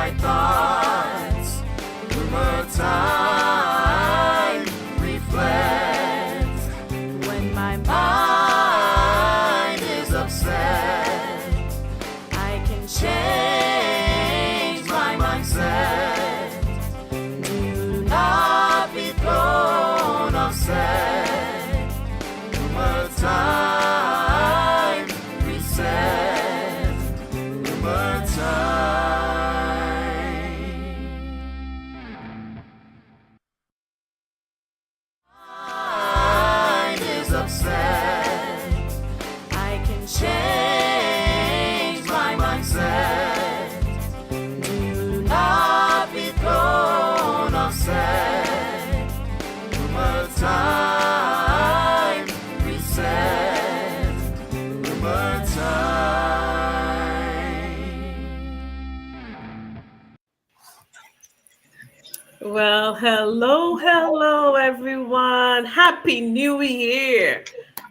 my thoughts. Rumor time reflects. When my mind is upset, I can change my mindset. Do not be thrown offset. Rumor time reset. Rumor time. Mind is upset. I can change my mindset. Do not be thrown offset. Rumor time reset. Rumor time. Well, hello, everyone. Happy New Year.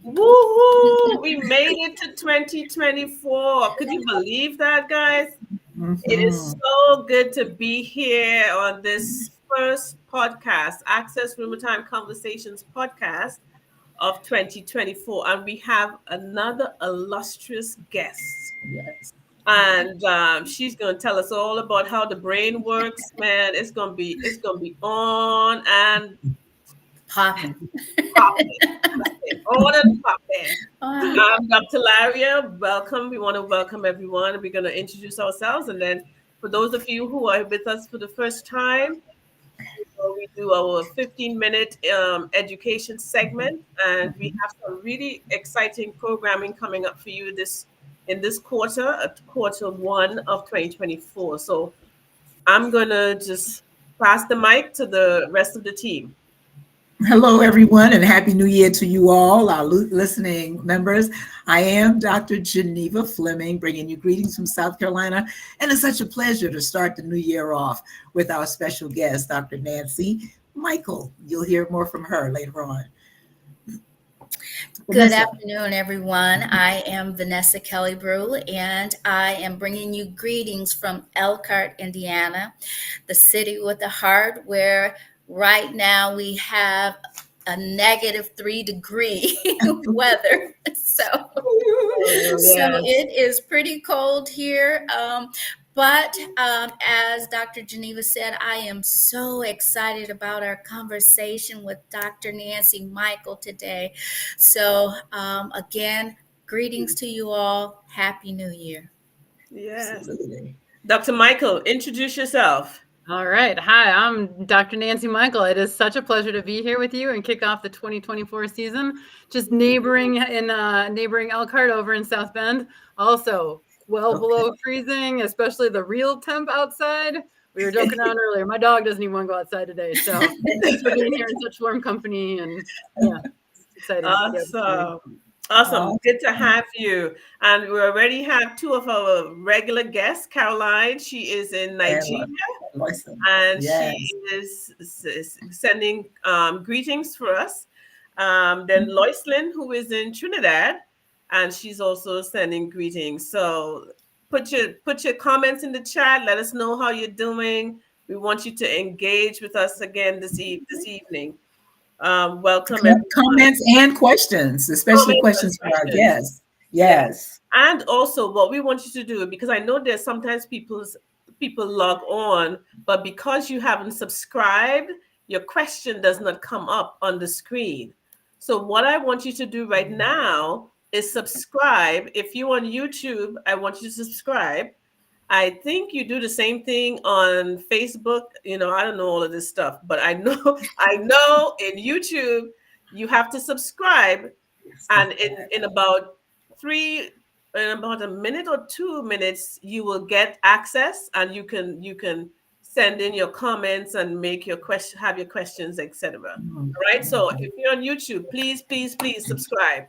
Woohoo! We made it to 2024. Could you believe that, guys? It is so good to be here on this first podcast, Access Time Conversations podcast of 2024. And we have another illustrious guest. Yes. And she's gonna tell us all about how the brain works, man. It's gonna be on and Popping. popping, on and popping. Dr. Laria, welcome. We want to welcome everyone. We're gonna introduce ourselves, and then for those of you who are with us for the first time, we do our 15-minute education segment, and we have some really exciting programming coming up for you in this quarter one of 2024. So I'm gonna just pass the mic to the rest of the team. Hello, everyone, and Happy New Year to you all, our listening members. I am Dr. Geneva Fleming, bringing you greetings from South Carolina, and it's such a pleasure to start the new year off with our special guest, Dr. Nancy Michael. You'll hear more from her later on. Good afternoon, everyone. I am Vanessa Kelly-Brew, and I am bringing you greetings from Elkhart, Indiana, the city with a heart where right now we have a -3-degree weather. So it is pretty cold here. But as Dr. Geneva said, I am so excited about our conversation with Dr. Nancy Michael today. So again, greetings to you all. Happy New Year. Yes. Absolutely. Dr. Michael, introduce yourself. All right. Hi, I'm Dr. Nancy Michael. It is such a pleasure to be here with you and kick off the 2024 season. Just neighboring Elkhart over in South Bend. Also, below freezing, especially the real temp outside. We were joking around earlier. My dog doesn't even want to go outside today. So thanks for being here in such warm company. And yeah, it's exciting. Awesome. Good to have you. And we already have two of our regular guests. Caroline, she is in Nigeria. And she is sending greetings for us. Then Loislin, who is in Trinidad, and she's also sending greetings. So put your comments in the chat. Let us know how you're doing. We want you to engage with us again this evening. Welcome. Comments and questions, especially questions for our guests. Yes. And also what we want you to do, because I know there's sometimes people log on, but because you haven't subscribed, your question does not come up on the screen. So what I want you to do right now is subscribe. If you're on YouTube, I want you to subscribe. I think you do the same thing on Facebook. I don't know all of this stuff, but I know in YouTube, you have to subscribe. And in about a minute or 2 minutes, you will get access, and you can send in your comments and make your question, have your questions, etc. All right. So if you're on YouTube, please subscribe.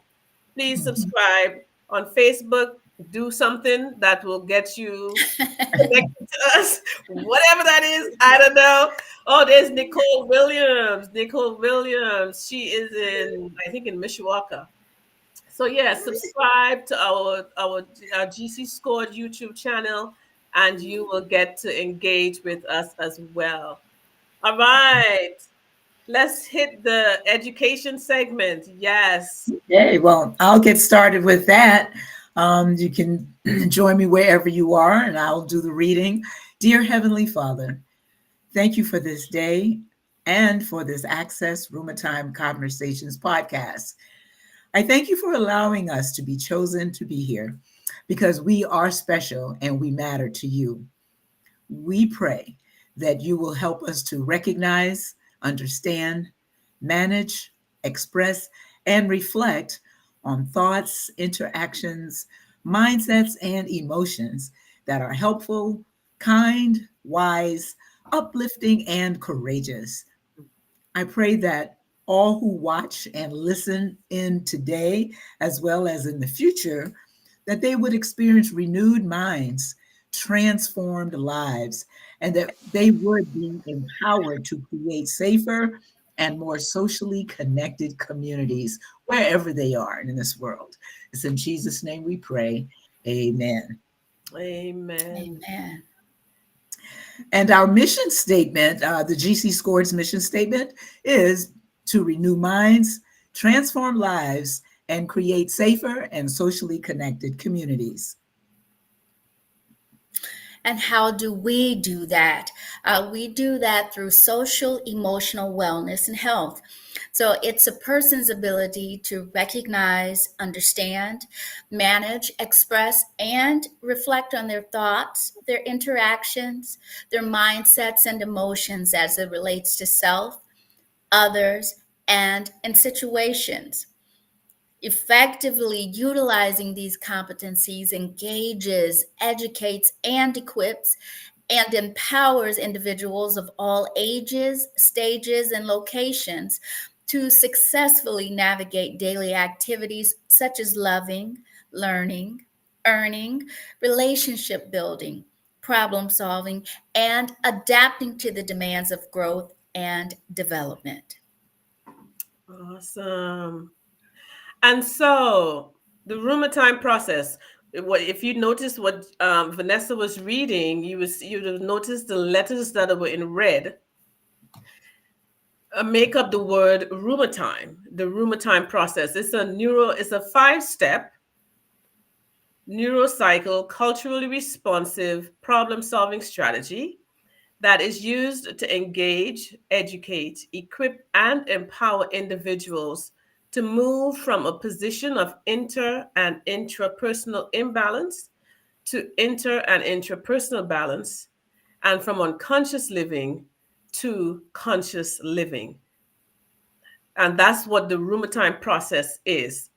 Please subscribe. On Facebook, do something that will get you connected to us, whatever that is. I don't know. Oh, there's Nicole Williams. She is in Mishawaka. So yeah, subscribe to our GC Scored YouTube channel, and you will get to engage with us as well. All right. Let's hit the education segment. Yes. Okay, well, I'll get started with that. You can join me wherever you are, and I'll do the reading. Dear Heavenly Father, thank you for this day and for this Access RUMERTIME Conversations podcast. I thank you for allowing us to be chosen to be here because we are special and we matter to you. We pray that you will help us to recognize, understand, manage, express, and reflect on thoughts, interactions, mindsets, and emotions that are helpful, kind, wise, uplifting, and courageous. I pray that all who watch and listen in today, as well as in the future, that they would experience renewed minds, transformed lives, and that they would be empowered to create safer and more socially connected communities wherever they are in this world. It's in Jesus' name we pray. Amen. Amen. Amen. And our mission statement, the GC Scores mission statement, is to renew minds, transform lives, and create safer and socially connected communities. And how do we do that? We do that through social, emotional wellness and health. So it's a person's ability to recognize, understand, manage, express, and reflect on their thoughts, their interactions, their mindsets, and emotions as it relates to self, others, and in situations. Effectively utilizing these competencies engages, educates, and equips and empowers individuals of all ages, stages, and locations to successfully navigate daily activities such as loving, learning, earning, relationship building, problem solving, and adapting to the demands of growth and development. Awesome. And so the rumor time process. If you noticed what Vanessa was reading, you'd have noticed the letters that were in red make up the word rumor time. The rumor time process. It's a 5-step neurocycle, culturally responsive problem-solving strategy that is used to engage, educate, equip, and empower individuals to move from a position of inter and intrapersonal imbalance to inter and intrapersonal balance, and from unconscious living to conscious living. And that's what the rheumatoid process is.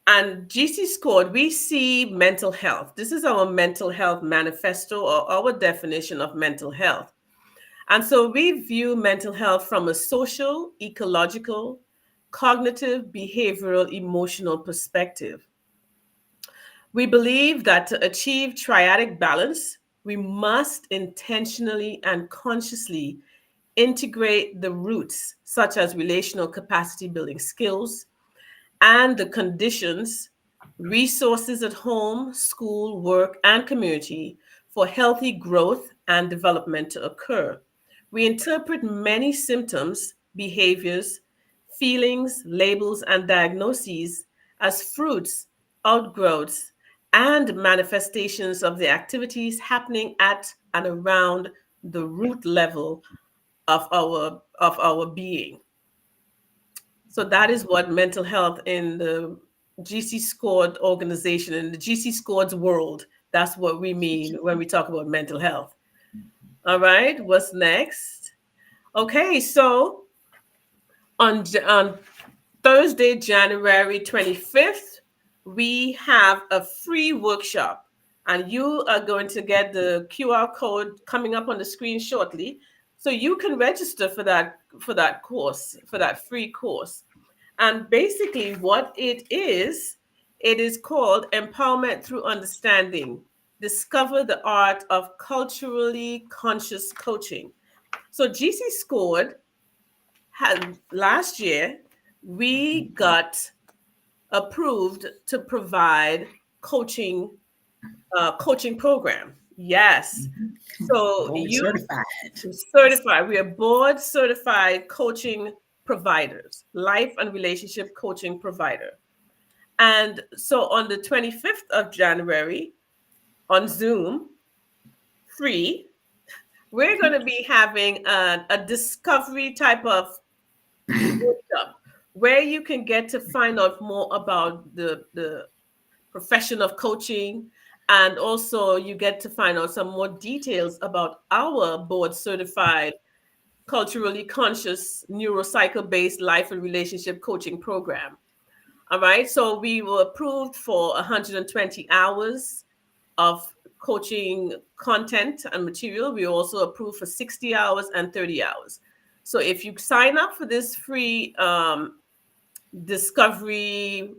And GC scored, we see mental health. This is our mental health manifesto or our definition of mental health. And so we view mental health from a social, ecological, cognitive, behavioral, emotional perspective. We believe that to achieve triadic balance, we must intentionally and consciously integrate the roots, such as relational capacity building skills, and the conditions, resources at home, school, work, and community for healthy growth and development to occur. We interpret many symptoms, behaviors, feelings, labels, and diagnoses as fruits, outgrowths, and manifestations of the activities happening at and around the root level of our being. So that is what mental health in the GC scored organization, in the GC scored world, that's what we mean when we talk about mental health. All right, what's next? Okay, so on Thursday, January 25th, we have a free workshop, and you are going to get the QR code coming up on the screen shortly, so you can register for that course, for that free course. And basically, what it is called Empowerment Through Understanding. Discover the art of culturally conscious coaching. So GC scored had last year, we got approved to provide coaching program. Yes. So Board you certified. certified. We are board certified coaching providers, life and relationship coaching provider. And so on the 25th of January on Zoom, free, we're going to be having a discovery type of workshop where you can get to find out more about the profession of coaching. And also, you get to find out some more details about our board certified, culturally conscious, neurocycle based life and relationship coaching program. All right. So, we were approved for 120 hours of coaching content and material. We also approved for 60 hours and 30 hours. So, if you sign up for this free discovery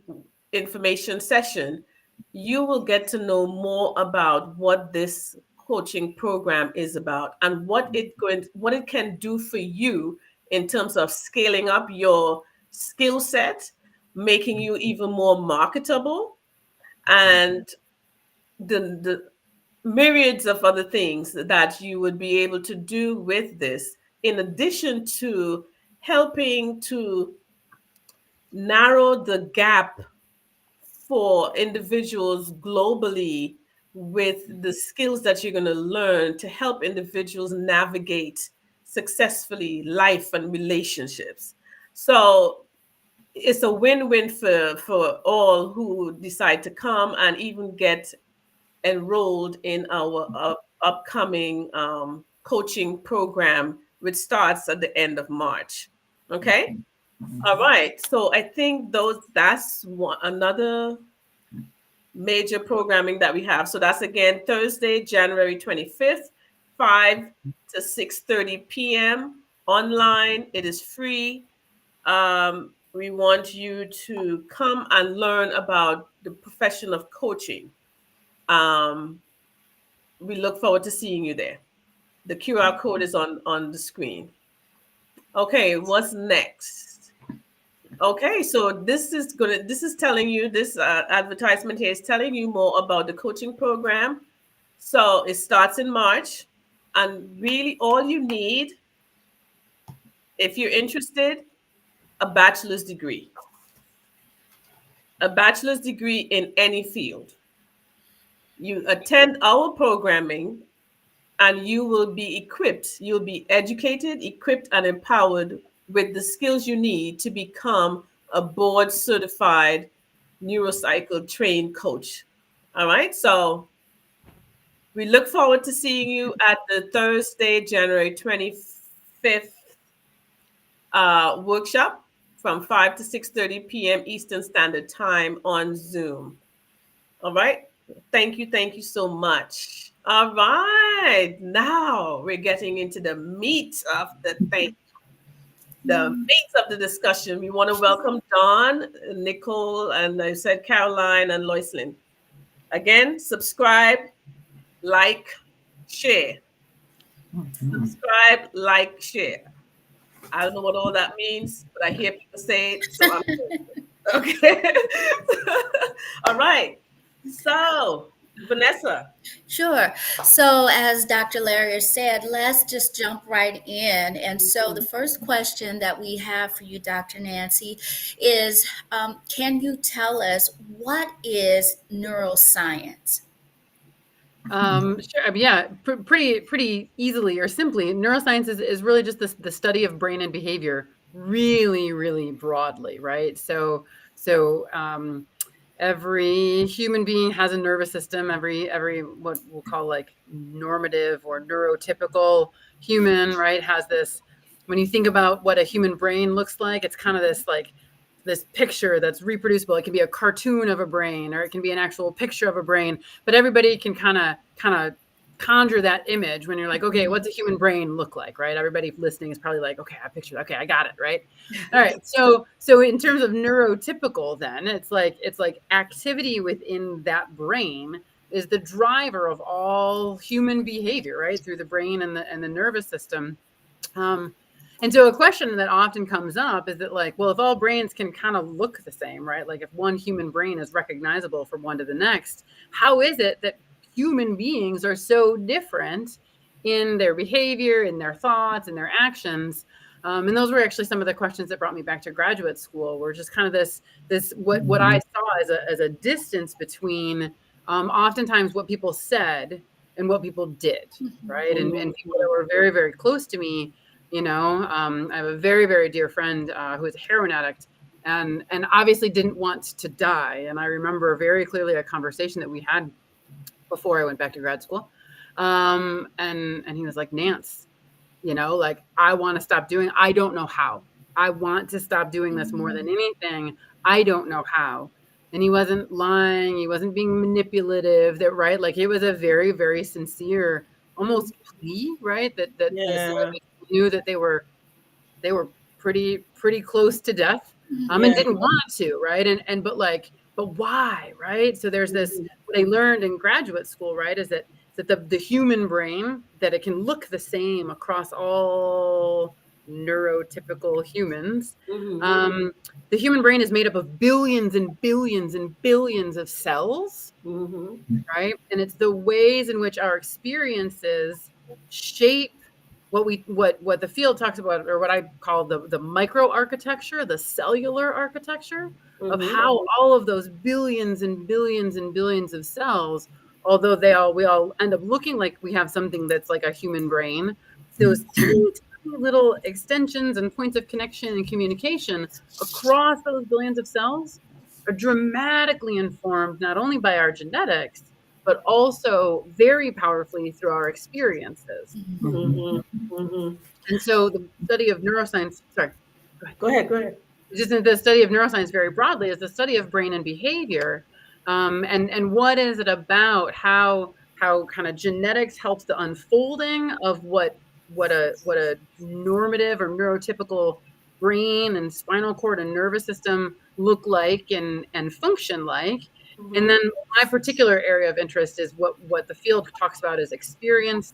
information session, you will get to know more about what this coaching program is about and what it can do for you in terms of scaling up your skill set, making you even more marketable, and the myriads of other things that you would be able to do with this, in addition to helping to narrow the gap for individuals globally with the skills that you're going to learn to help individuals navigate successfully life and relationships. So it's a win-win for all who decide to come and even get enrolled in our upcoming coaching program, which starts at the end of March. Okay. All right. So I think that's another major programming that we have. So that's again Thursday, January 25th, 5 to 6:30 p.m. online. It is free. We want you to come and learn about the profession of coaching. Um, we look forward to seeing you there. The QR code is on the screen. Okay, what's next? Okay, so this is telling you, this advertisement here is telling you more about the coaching program. So it starts in March, and really all you need, if you're interested, a bachelor's degree. A bachelor's degree in any field. You attend our programming and you will be equipped, you'll be educated, equipped, and empowered with the skills you need to become a board certified neurocycle trained coach. All right. So we look forward to seeing you at the Thursday, January 25th workshop from 5 to 6:30 p.m. Eastern Standard Time on Zoom. All right. Thank you. Thank you so much. All right. Now we're getting into the meat of the thing, the meat of the discussion. We want to welcome Dawn, Nicole, and I said Caroline and Loislin. Again, subscribe, like, share. Subscribe, like, share. I don't know what all that means, but I hear people say it. So I'm okay. All right. So, Vanessa. Sure. So, as Dr. Larrier said, let's just jump right in. And so, the first question that we have for you, Dr. Nancy, is can you tell us what is neuroscience? Sure. Yeah, pretty easily or simply, neuroscience is really just the study of brain and behavior, really broadly, right? So every human being has a nervous system. Every what we'll call like normative or neurotypical human, right, has this. When you think about what a human brain looks like, it's kind of this picture that's reproducible. It can be a cartoon of a brain, or it can be an actual picture of a brain, but everybody can kind of conjure that image when you're like, okay, what's a human brain look like, right? Everybody listening is probably like, okay, I picture, okay, I got it, right? All right. So in terms of neurotypical, then it's like activity within that brain is the driver of all human behavior, right? Through the brain and the nervous system. And so a question that often comes up is that, like, well, if all brains can kind of look the same, right? Like if one human brain is recognizable from one to the next, how is it that human beings are so different in their behavior, in their thoughts, in their actions. And those were actually some of the questions that brought me back to graduate school, were just kind of this what I saw as a distance between oftentimes what people said and what people did, right? And people that were very, very close to me, I have a very, very dear friend who is a heroin addict and obviously didn't want to die. And I remember very clearly a conversation that we had before I went back to grad school. And he was like, Nance, like, I want to stop doing, I don't know how. I want to stop doing this more than anything. I don't know how. And he wasn't lying. He wasn't being manipulative, right? Like, it was a very, very sincere, almost plea, right? That knew that they were pretty close to death, and didn't want to, right? But why, right? So there's this, what I learned in graduate school, right, is that the human brain, that it can look the same across all neurotypical humans. The human brain is made up of billions and billions and billions of cells, right? And it's the ways in which our experiences shape what the field talks about, or what I call the microarchitecture, the cellular architecture of how all of those billions and billions and billions of cells, although we all end up looking like we have something that's like a human brain, those tiny little extensions and points of connection and communication across those billions of cells are dramatically informed not only by our genetics, but also very powerfully through our experiences. And so the study of neuroscience, Go ahead. Just the study of neuroscience very broadly is the study of brain and behavior. And what is it about how kind of genetics helps the unfolding of what a normative or neurotypical brain and spinal cord and nervous system look like and function like. And then my particular area of interest is what the field talks about as experience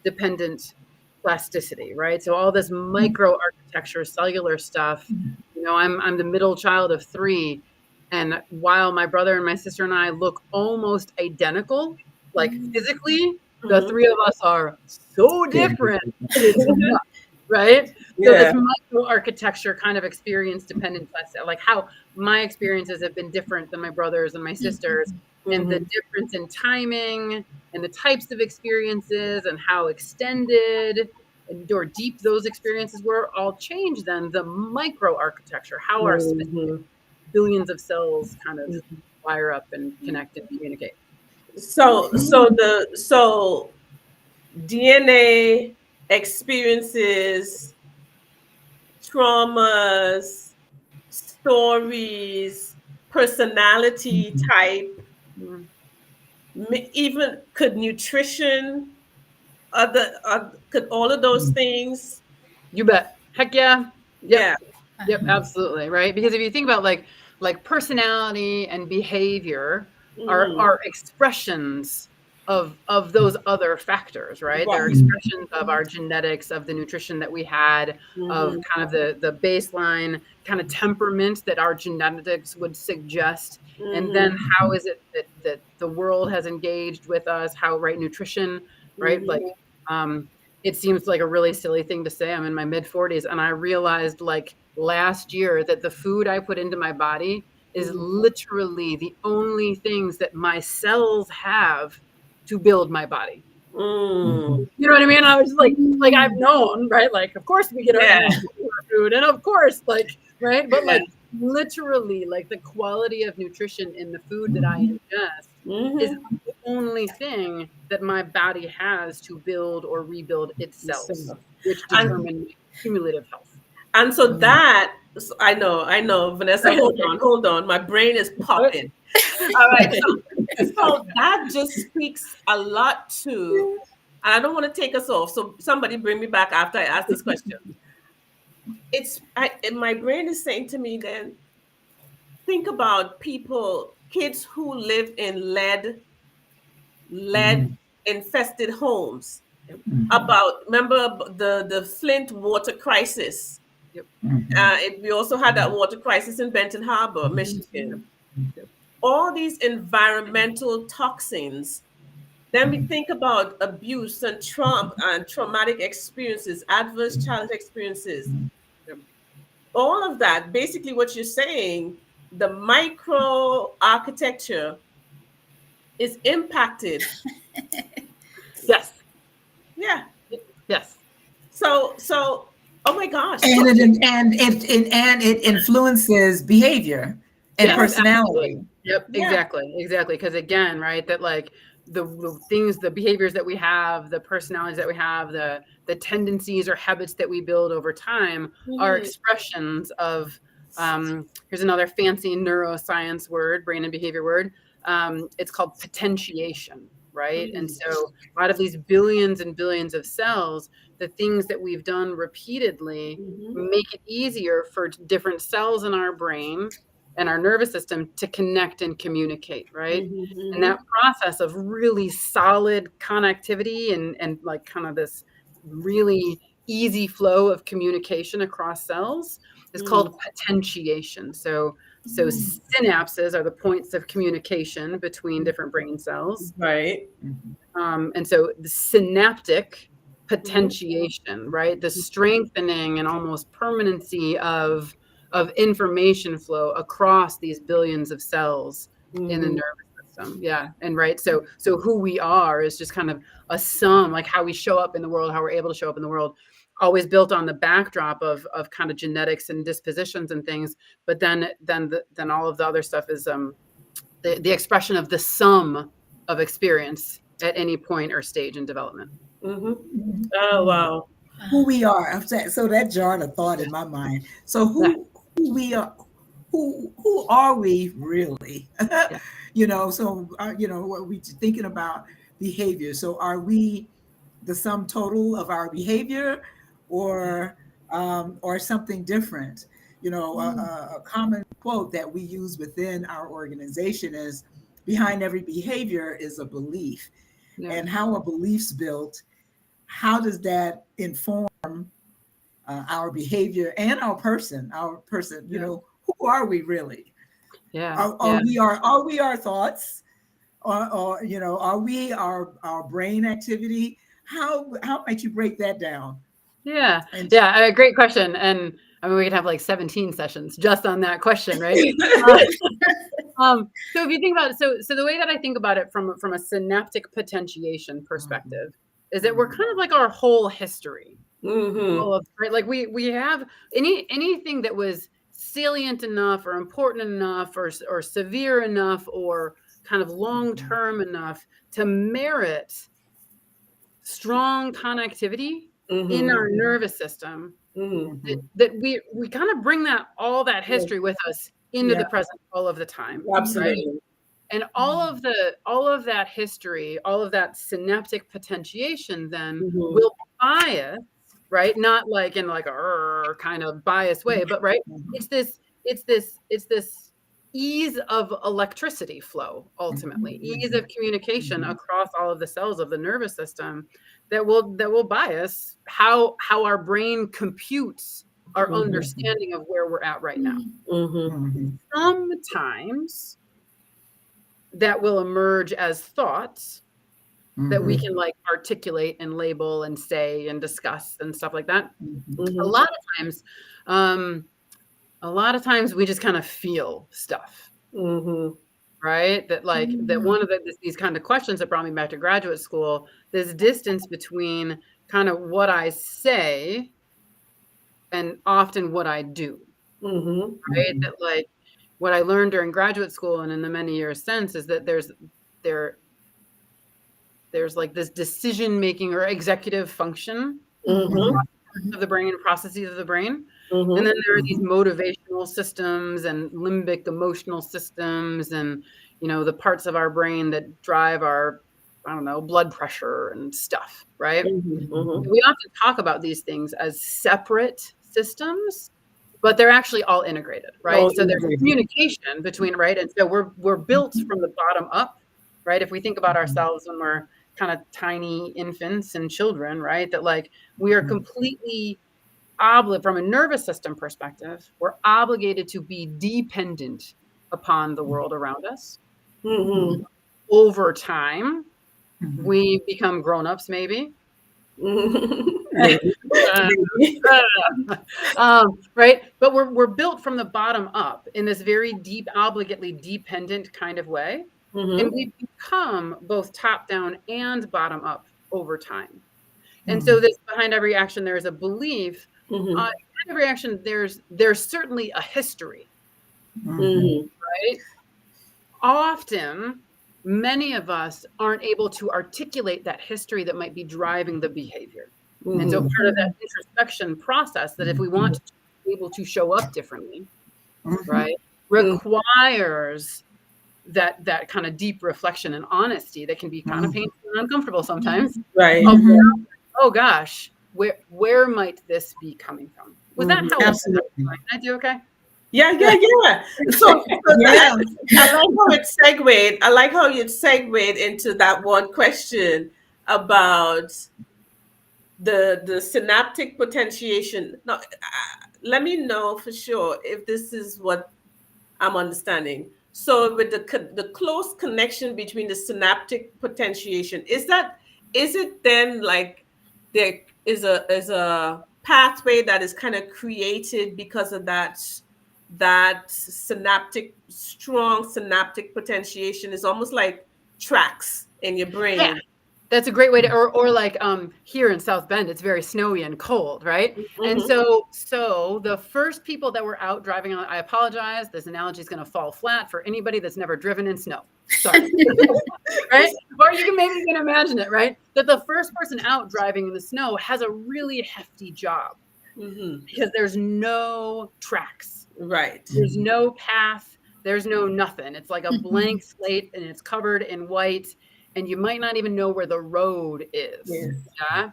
dependent plasticity, right? So all this microarchitecture, cellular stuff, I'm the middle child of 3. And while my brother and my sister and I look almost identical, like physically, the 3 of us are so different. It's nuts, right? So this microarchitecture kind of experience dependent, like how my experiences have been different than my brothers and my sisters, and the difference in timing and the types of experiences and how extended or deep those experiences were all change then the microarchitecture, how our specific billions of cells kind of wire up and connect and communicate. So DNA experiences, traumas, stories, personality type, even could nutrition, could all of those things? You bet. Heck yeah. Yeah. Yep, absolutely. Right. Because if you think about like personality and behavior are expressions of those other factors, right? They're expressions of our genetics, of the nutrition that we had, of kind of the baseline kind of temperament that our genetics would suggest. And then how is it that the world has engaged with us? How, right, nutrition, right? Like, it seems like a really silly thing to say. I'm in my mid 40s and I realized like last year that the food I put into my body is literally the only things that my cells have to build my body. You know what I mean? I was like I've known, right? Like, of course we get our food, and of course, like, right? But like literally, like the quality of nutrition in the food that I ingest is the only thing that my body has to build or rebuild its cells, which determine cumulative health. And so that, I know, Vanessa, hold on. My brain is popping. All right. So that just speaks a lot to, and I don't want to take us off. So somebody bring me back after I ask this question. My brain is saying to me then, think about kids who live in lead infested homes. Remember the Flint water crisis. We also had that water crisis in Benton Harbor, Michigan. All these environmental toxins Then we think about abuse and trauma and traumatic experiences, adverse childhood experiences. All of that, basically what you're saying, the micro architecture is impacted. Yes. Yeah. Yes. So oh my gosh. And it influences behavior and Yes, personality. absolutely. Yep, Yeah. exactly. Because again, right, that like the things, the behaviors that we have, the personalities that we have, the tendencies or habits that we build over time are expressions of here's another fancy neuroscience word, brain and behavior word. It's called potentiation, right? And so out of these billions and billions of cells, the things that we've done repeatedly make it easier for different cells in our brain and our nervous system to connect and communicate, right? And that process of really solid connectivity and like kind of this really easy flow of communication across cells is called potentiation. So synapses are the points of communication between different brain cells. Right. And so the synaptic potentiation, right? The strengthening and almost permanency of information flow across these billions of cells in the nervous system. Yeah. And right. So who we are is just kind of a sum, like how we show up in the world, how we're able to show up in the world, always built on the backdrop of kind of genetics and dispositions and things. But then all of the other stuff is the expression of the sum of experience at any point or stage in development. Oh wow. Who we are. So that jarred a thought in my mind. So who we are, who are we really? So what we thinking about behavior. So are we the sum total of our behavior, or something different? A common quote that we use within our organization is, behind every behavior is a belief. And how a belief's built, how does that inform our behavior and our person? Who are we really? Are we our thoughts, or are we our brain activity? How might you break that down? Great question. And I mean, we could have like 17 sessions just on that question, right? So if you think about it, so the way that I think about it from a synaptic potentiation perspective is that we're kind of like our whole history. Right? Like we have anything that was salient enough or important enough or severe enough or kind of long-term enough to merit strong connectivity in our nervous system, that we kind of bring all that history with us into the present all of the time. Absolutely. Right? And all of that history, all of that synaptic potentiation then will bias, right? Not like in like a kind of biased way, but right. It's this ease of electricity flow, ultimately, ease of communication across all of the cells of the nervous system that will bias how our brain computes our understanding of where we're at right now. Sometimes that will emerge as thoughts that we can like articulate and label and say and discuss and stuff like that. A lot of times we just kind of feel stuff, right? That like that one of these kind of questions that brought me back to graduate school, this distance between kind of what I say and often what I do, right? That like what I learned during graduate school and in the many years since is that there's like this decision making or executive function of the brain and processes of the brain. And then there are these motivational systems and limbic emotional systems and, the parts of our brain that drive our, blood pressure and stuff, right? We often talk about these things as separate systems, but they're actually all integrated, right? So there's communication between, right? And so we're built from the bottom up, right? If we think about ourselves when we're kind of tiny infants and children, right? That like we are completely from a nervous system perspective, we're obligated to be dependent upon the world around us. Over time, we become grown-ups maybe. Maybe. Right, but we're built from the bottom up in this very deep, obligately dependent kind of way, and we become both top down and bottom up over time. And so this behind every action there is a belief. Behind every action there's certainly a history, right? Often many of us aren't able to articulate that history that might be driving the behavior. And so part of that introspection process, that if we want to be able to show up differently, right, requires that kind of deep reflection and honesty that can be kind of painful and uncomfortable sometimes. Right. Oh gosh, where might this be coming from? Was that how? Absolutely. Did I do okay? Yeah. So Yeah. I like how it segued into that one question about the synaptic potentiation. Now, let me know for sure if this is what I'm understanding. So with the close connection between the synaptic potentiation, is it then like there is a pathway that is kind of created because of that strong synaptic potentiation? Is almost like tracks in your brain. Yeah. That's a great way to, or like here in South Bend, it's very snowy and cold, right? And so the first people that were out driving on, I apologize, this analogy is going to fall flat for anybody that's never driven in snow. Sorry. Right? Or you can imagine it, right? That the first person out driving in the snow has a really hefty job because there's no tracks. Right. There's no path. There's no nothing. It's like a blank slate and it's covered in white. And you might not even know where the road is. Yes. Yeah.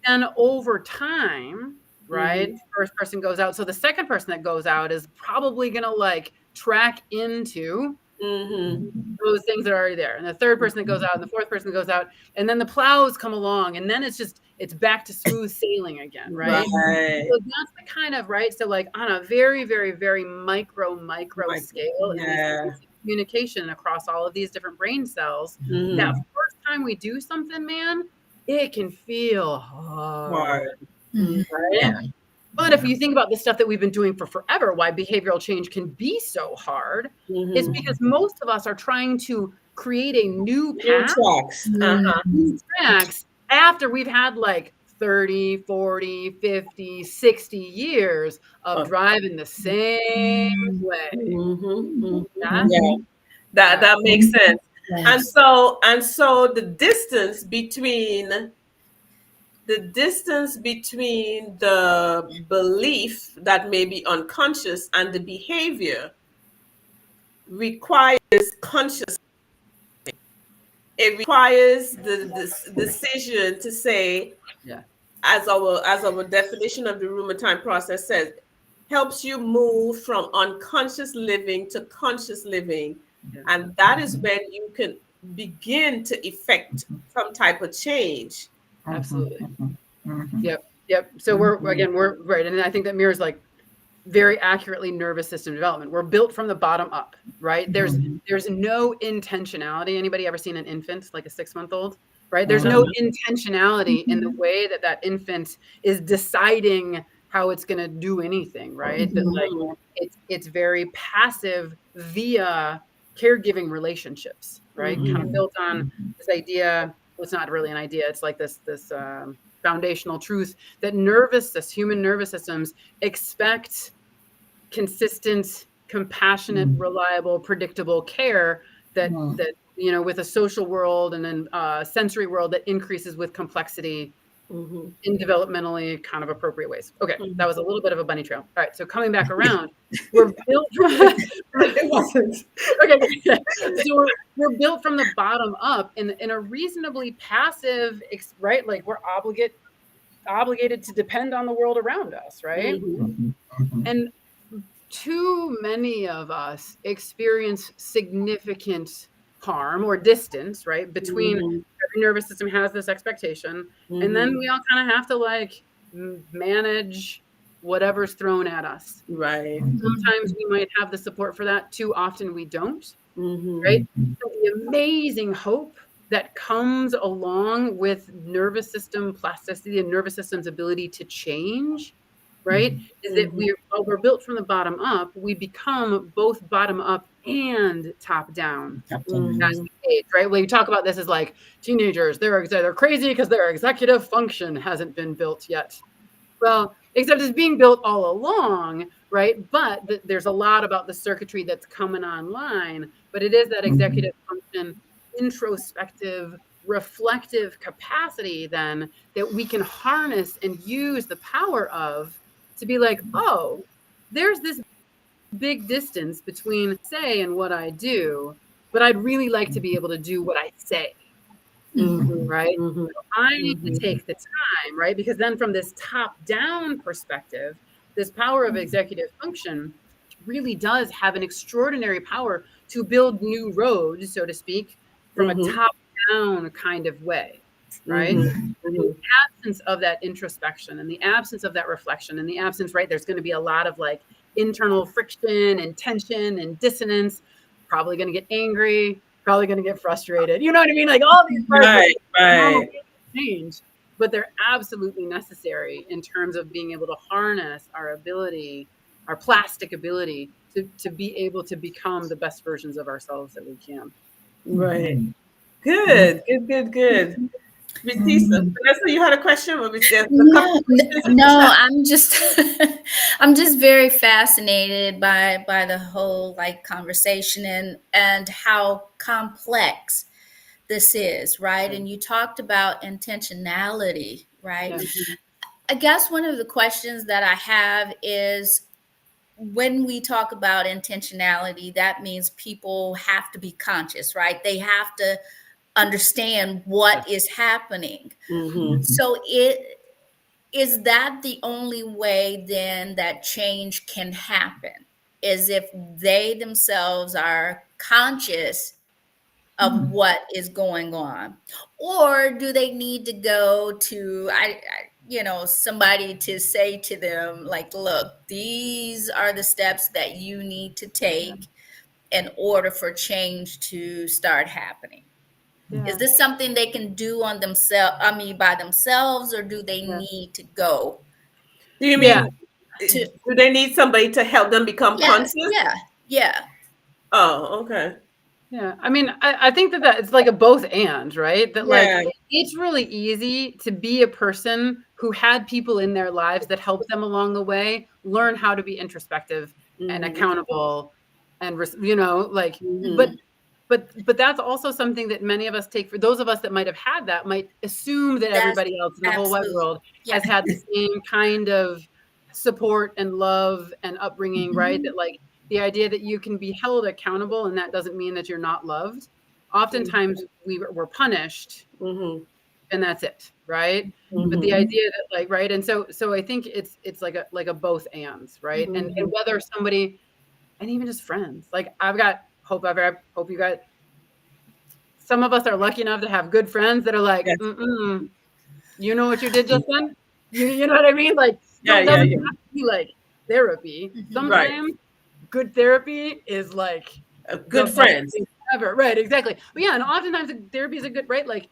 Then over time, right? First person goes out. So the second person that goes out is probably going to like track into those things that are already there. And the third person that goes out and the fourth person that goes out. And then the plows come along. And then it's back to smooth sailing again. Right. So that's the kind of, right. So like on a very, very, very micro scale. Yeah. Communication across all of these different brain cells. That first time we do something, man, it can feel hard. Right? Yeah. But if you think about the stuff that we've been doing for forever, why behavioral change can be so hard is because most of us are trying to create a new path, new tracks after we've had like 30, 40, 50, 60 years of driving the same way. Yeah, that makes sense. And so the distance between the belief that may be unconscious and the behavior requires conscious. It requires the decision to say, as our definition of the RUMERTIME process says, helps you move from unconscious living to conscious living. And that is when you can begin to effect some type of change. Absolutely. Yep. So we're right. And I think that mirrors like very accurately nervous system development. We're built from the bottom up, right? There's no intentionality. Anybody ever seen an infant, like a 6-month-old? Right? There's no intentionality in the way that infant is deciding how it's going to do anything, right? That like it's very passive via caregiving relationships, right? Kind of built on this idea. Well, it's not really an idea. It's like this foundational truth that human nervous systems expect consistent, compassionate, reliable, predictable care that with a social world and then sensory world that increases with complexity in developmentally kind of appropriate ways. Okay, that was a little bit of a bunny trail. All right, so coming back around, we're built. It wasn't. Okay, so we're built from the bottom up in a reasonably passive, right? Like we're obligated to depend on the world around us, right? And too many of us experience significant harm or distance, right? Between every nervous system has this expectation, and then we all kind of have to like manage whatever's thrown at us. Right. Sometimes we might have the support for that. Too often we don't. Right. So the amazing hope that comes along with nervous system plasticity and nervous system's ability to change, right? Is that while we're built from the bottom up, we become both bottom up and top down as we age, right? Well, you talk about this as like teenagers, they're crazy because their executive function hasn't been built yet. Well, except it's being built all along, right? But there's a lot about the circuitry that's coming online, but it is that executive function, introspective, reflective capacity then that we can harness and use the power of to be like, oh, there's this big distance between say and what I do, but I'd really like to be able to do what I say. Right? So I need to take the time, right? Because then from this top-down perspective, this power of executive function really does have an extraordinary power to build new roads, so to speak, from a top-down kind of way, right? In the absence of that introspection and the absence of that reflection and the absence, right, there's going to be a lot of like internal friction and tension and dissonance, probably going to get angry, probably going to get frustrated. You know what I mean? Like all these parts change, but they're absolutely necessary in terms of being able to harness our ability, our plastic ability to be able to become the best versions of ourselves that we can. Right. Good. Vanessa, you had a question? No, I'm just I'm just very fascinated by the whole like conversation and how complex this is, right? And you talked about intentionality, right? Yeah. I guess one of the questions that I have is when we talk about intentionality, that means people have to be conscious, right? They have to understand what is happening. So is that the only way then that change can happen? Is if they themselves are conscious of what is going on, or do they need to go to somebody to say to them like, look, these are the steps that you need to take in order for change to start happening? Is this something they can do on themselves? I mean, by themselves, or do they need to go? Do you mean do they need somebody to help them become conscious? Yeah. Oh, okay. Yeah, I mean, I think that it's like a both and, right? That like it's really easy to be a person who had people in their lives that helped them along the way learn how to be introspective and accountable, and but that's also something that many of us take for those of us that might have had that might assume that everybody else in the whole wide world has had the same kind of support and love and upbringing, right? That like the idea that you can be held accountable and that doesn't mean that you're not loved. Oftentimes we're punished and that's it, right? But the idea that like, right, and so I think it's like a both ands, right? And whether somebody, and even just friends, like I've got hope you got, some of us are lucky enough to have good friends that are like, you know what you did just then? You know what I mean? Like, it doesn't have to be like therapy. Sometimes good therapy is like a good friends ever. Right, exactly. But yeah, and oftentimes therapy is a good, right? Like,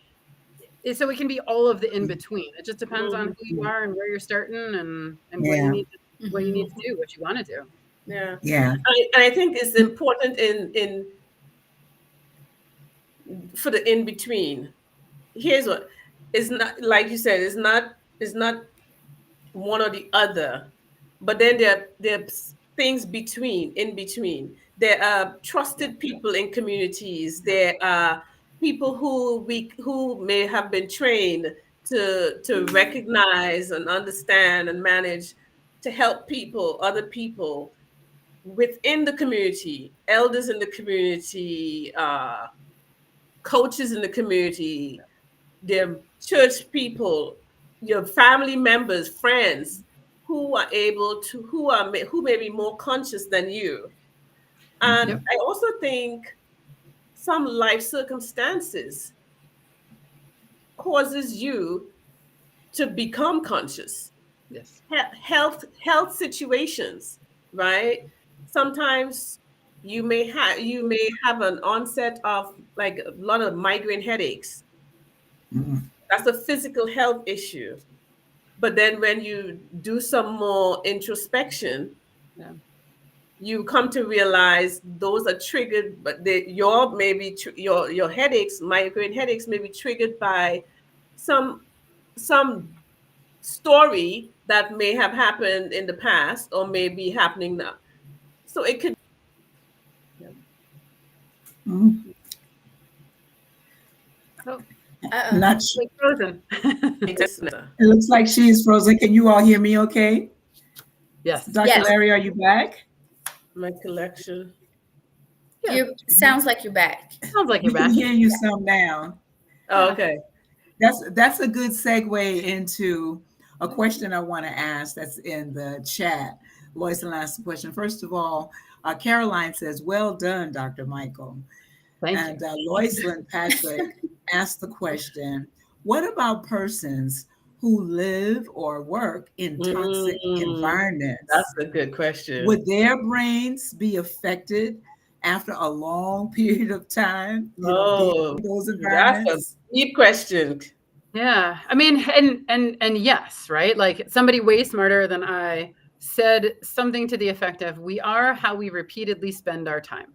so it can be all of the in between. It just depends on who you are and where you're starting and what you need to, what you need to do, what you want to do. Yeah. I think it's important in for the in between. Here's what it's not, like you said, it's not one or the other, but then there's things in between. There are trusted people in communities. There are people who may have been trained to recognize and understand and manage, to help other people within the community, elders in the community, coaches in the community, their church people, your family members, friends who are who may be more conscious than you. And I also think some life circumstances causes you to become conscious. Yes. Health situations, right? Sometimes you may have an onset of like a lot of migraine headaches. Mhm. That's a physical health issue. But then when you do some more introspection, Yeah. you come to realize those are triggered, but your maybe your headaches, migraine headaches, may be triggered by some some story that may have happened in the past or may be happening now. So it could Mhm. Oh, Uh-oh. Not sure. like frozen. be It looks like she's frozen. Can you all hear me okay? Yes. Dr. Yes, Larry, are you back? my collection. Yeah. you sounds like you're back. Sounds like you're We can back. hear you some now. Oh, Yeah. okay. That's a good segue into a question I want to ask that's in the chat. Loisland asked the question. First of all, Caroline says, well done, Dr. Michael. Thank you. And Loisland Patrick asked the question, what about persons who live or work in toxic environments? That's a good question. Would their brains be affected after a long period of time, being Oh, in those that's a environments? deep question. Yeah. I mean, and yes, right? Like somebody way smarter than I said something to the effect of, we are how we repeatedly spend our time.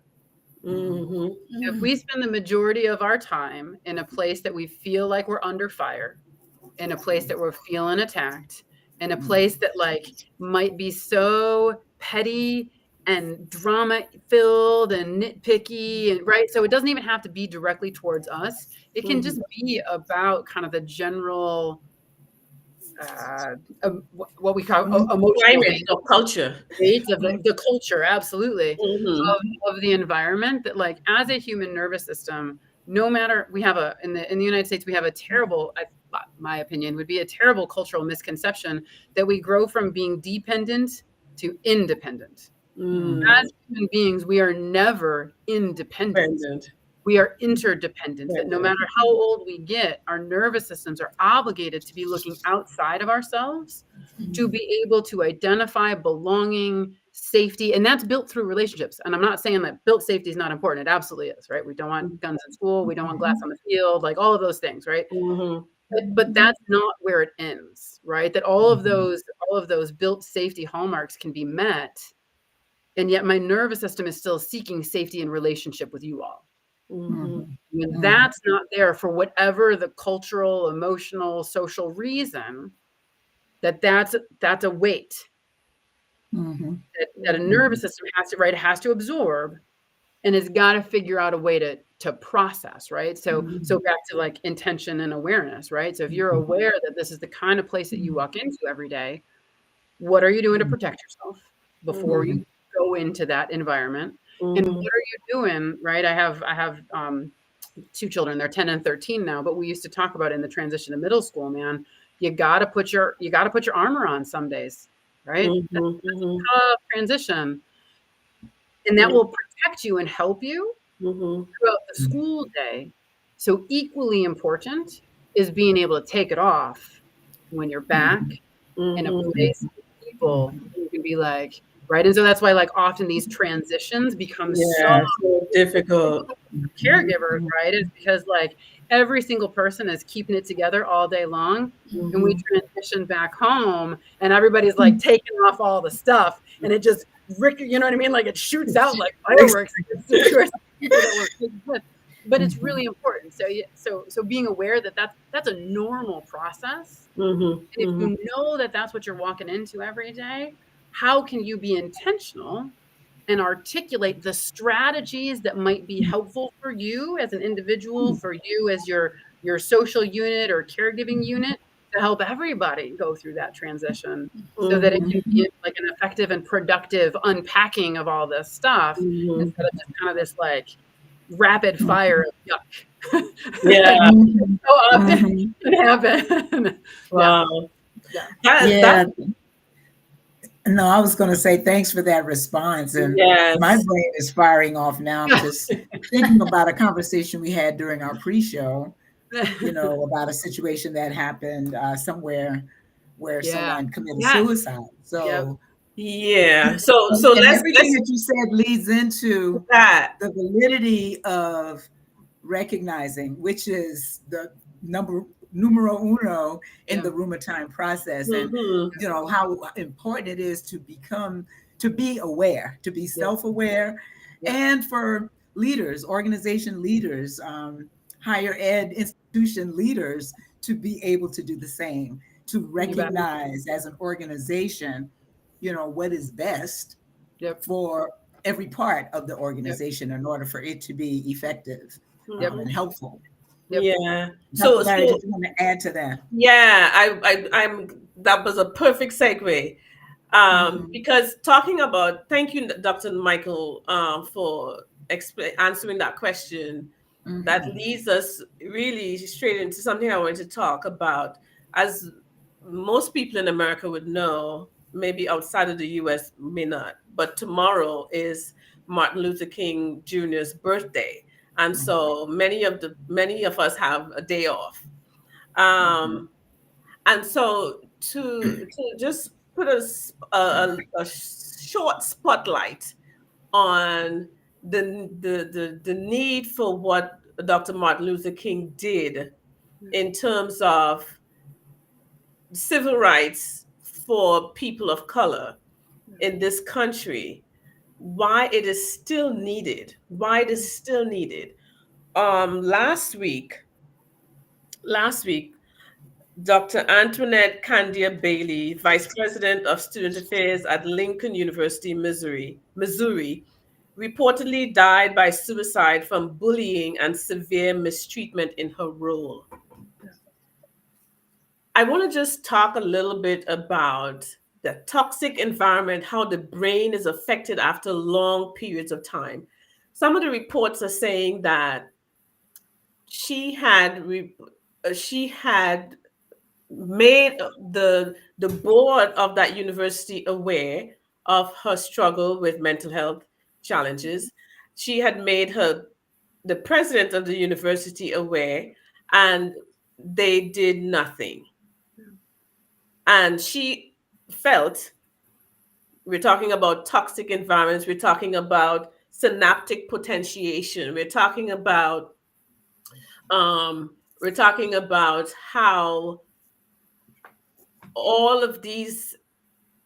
Mm-hmm. If we spend the majority of our time in a place that we feel like we're under fire, in a place that we're feeling attacked, in a place that like might be so petty and drama filled and nitpicky, and right, so it doesn't even have to be directly towards us. It can just be about kind of the general what we call emotional Climate or culture. weight of the culture, absolutely, Mm-hmm. of the environment. That like as a human nervous system, no matter, we have in the United States, we have a terrible, my opinion would be a terrible cultural misconception that we grow from being dependent to independent. As human beings, we are never independent. Dependent. We are interdependent, that no matter how old we get, our nervous systems are obligated to be looking outside of ourselves to be able to identify belonging, safety, and that's built through relationships. And I'm not saying that built safety is not important. It absolutely is, right? We don't want guns in school. We don't want glass on the field, like all of those things, right? Mm-hmm. But that's not where it ends, right? That all of those built safety hallmarks can be met, and yet my nervous system is still seeking safety in relationship with you all. Mm-hmm. When that's not there for whatever the cultural, emotional, social reason, that's a weight that a nervous system has to absorb, and has got to figure out a way to process, right? So back to like intention and awareness, right? So if you're aware that this is the kind of place that you walk into every day, what are you doing to protect yourself before you go into that environment? And what are you doing, right? I have 2 children. They're 10 and 13 now, but we used to talk about in the transition to middle school, man, you got to put your armor on some days, right? That's a tough transition. And that will protect you and help you throughout the school day. So equally important is being able to take it off when you're back in a place with people who can be like, right? And so that's why like often these transitions become so difficult. caregivers, right? Is because like every single person is keeping it together all day long, and we transition back home, and everybody's like taking off all the stuff, and it just you know what I mean? Like it shoots out like fireworks. But it's really important. So being aware that that's a normal process. And if you know that that's what you're walking into every day, how can you be intentional and articulate the strategies that might be helpful for you as an individual, for you as your social unit or caregiving unit, to help everybody go through that transition, so that it can be like an effective and productive unpacking of all this stuff, instead of just kind of this like rapid fire of yuck. Yeah. So often can happen. Wow. Yeah. No, I was going to say thanks for that response. And my brain is firing off now, just thinking about a conversation we had during our pre-show, about a situation that happened somewhere where someone committed suicide. So Yeah. So And let's everything that you said leads into that. the validity of recognizing, which is the numero uno in the RUMERTIME process, and Mm-hmm. how important it is to be aware, to be self-aware, and for leaders, organization leaders, higher ed institution leaders to be able to do the same, to recognize as an organization, what is best for every part of the organization in order for it to be effective and helpful. Yeah. Dr. So Larry, did you want to add to that? yeah, I'm that was a perfect segue. Because talking about, thank you, Dr. Michael, for answering that question. That leads us really straight into something I wanted to talk about. As most people in America would know, maybe outside of the US may not, but tomorrow is Martin Luther King Jr.'s birthday. And so many of us have a day off. And so to just put a short spotlight on the need for what Dr. Martin Luther King did in terms of civil rights for people of color in this country, why it is still needed, why it is still needed. Last week, Dr. Antoinette Candia Bailey, Vice President of Student Affairs at Lincoln University, Missouri, reportedly died by suicide from bullying and severe mistreatment in her role. I want to just talk a little bit about the toxic environment, how the brain is affected after long periods of time. Some of the reports are saying that she had made the board of that university aware of her struggle with mental health challenges. She had made the president of the university aware, and they did nothing. And she felt, we're talking about toxic environments, we're talking about synaptic potentiation, we're talking about how all of these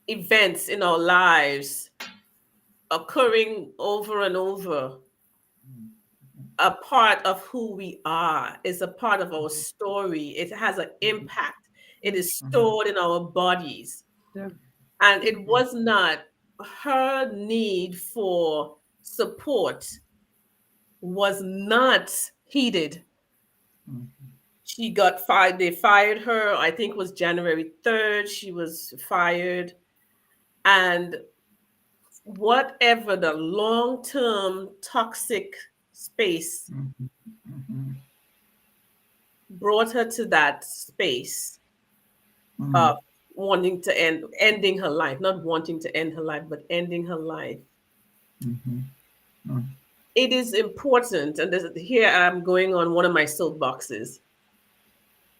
events in our lives occurring over and over a part of who we are, is a part of our story. It has an impact. It is stored in our bodies. And it was not her need for support was not heeded. She got fired. They fired her. I think it was January 3rd. She was fired. And whatever the long-term toxic space brought her to that space of wanting to ending her life, not wanting to end her life, but ending her life. It is important, and here I'm going on one of my soapboxes.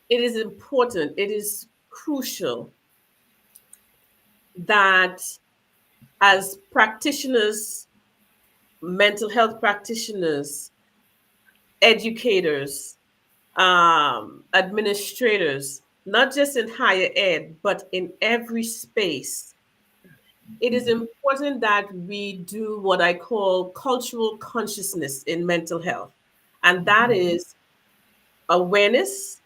It is important, it is crucial that as practitioners, mental health practitioners, educators, administrators, not just in higher ed, but in every space, it is important that we do what I call cultural consciousness in mental health. And that is awareness,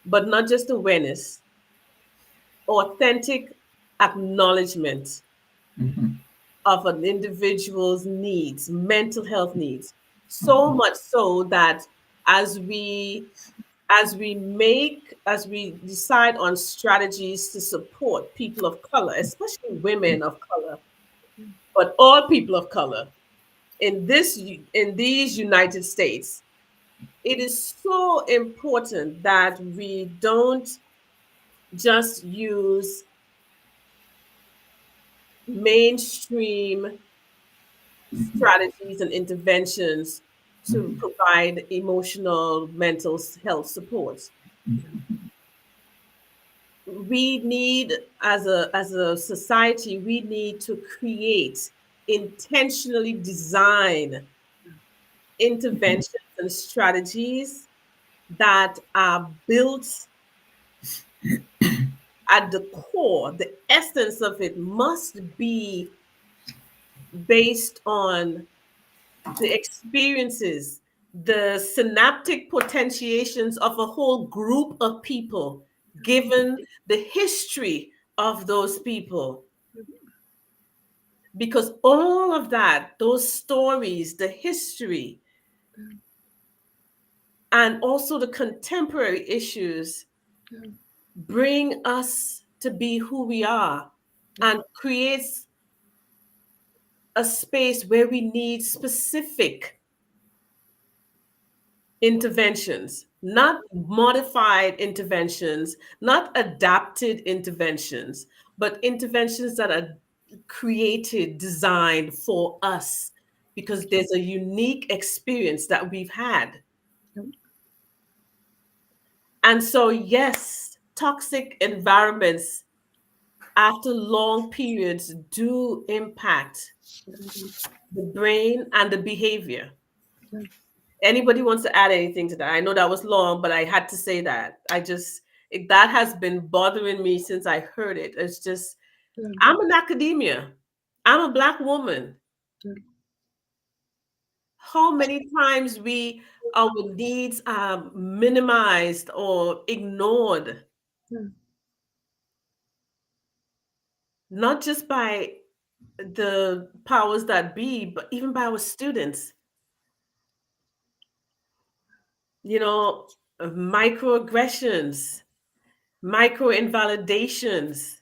but not just awareness, authentic acknowledgement of an individual's needs, mental health needs. So much so that as we decide on strategies to support people of color, especially women of color, but all people of color in these United States, it is so important that we don't just use mainstream strategies and interventions to provide emotional mental health support. we need, as a society, we need to create, intentionally design interventions and strategies that are built at the core. The essence of it must be based on the experiences, the synaptic potentiations of a whole group of people, given the history of those people. Because all of that, those stories, the history, and also the contemporary issues bring us to be who we are and creates a space where we need specific interventions, not modified interventions, not adapted interventions, but interventions that are created, designed for us, because there's a unique experience that we've had. And so, yes, toxic environments after long periods do impact the brain and the behavior. Anybody wants to add anything to that? I know that was long, but I had to say that. That has been bothering me since I heard it. It's just, I'm in academia. I'm a Black woman. How many times our needs are minimized or ignored, not just by the powers that be, but even by our students. You know, microaggressions, micro invalidations.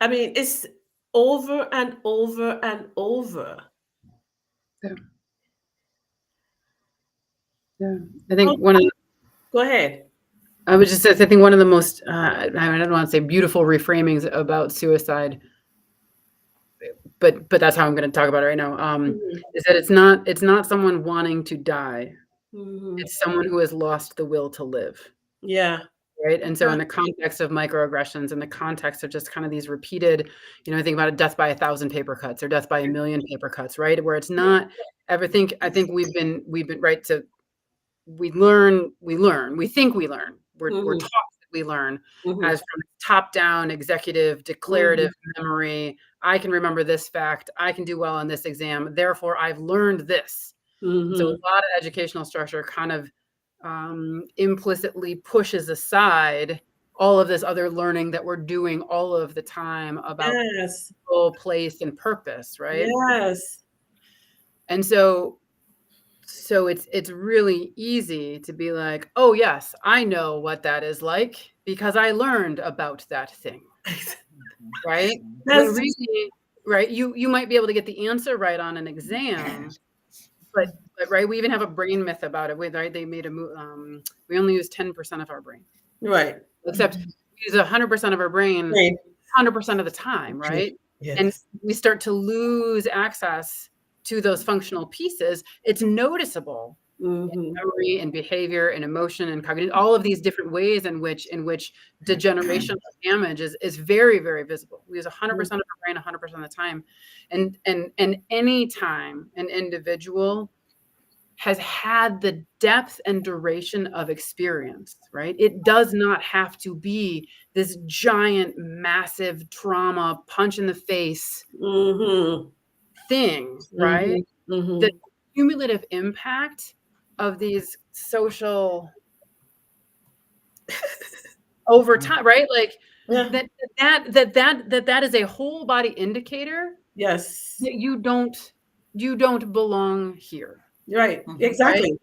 I mean, it's over and over and over. Yeah. I think one of the, Go ahead. I would just say, I think one of the most, I don't want to say beautiful reframings about suicide, but that's how I'm going to talk about it right now. Is that it's not someone wanting to die. Mhm. It's someone who has lost the will to live. Yeah. Right. And so Yeah. in the context of microaggressions, in the context of just kind of these repeated, I think about a death by 1,000 paper cuts or death by 1,000,000 paper cuts, right? Where it's not everything. I think we've been right to, we learn, we think we learn, we're Mhm. taught that we learn Mhm. as from top down, executive, declarative memory. I can remember this fact. I can do well on this exam. Therefore, I've learned this. And so a Mhm. lot of educational structure kind of implicitly pushes aside all of this other learning that we're doing all of the time about Yes. role, place, and purpose, right? Yes. And so it's really easy to be like, oh yes, I know what that is like because I learned about that thing, right? When That's really, right, you might be able to get the answer right on an exam, but right, we even have a brain myth about it. Right, they made we only use 10% of our brain, right. except we use 100% of our brain Right. 100% of the time, right? And Yes. we start to lose access to those functional pieces. It's noticeable in Mhm. memory and behavior and emotion and cognition, all of these different ways in which degeneration damage is very, very visible. We use 100% of our brain 100% of the time. And any time an individual has had the depth and duration of experience, right? It does not have to be this giant, massive trauma, punch in the face Mhm. thing, right? Mhm. Mhm. The cumulative impact of these social over time, right? Like Yeah. that is a whole body indicator Yes. that you don't belong here, Right. Mhm. right? Exactly.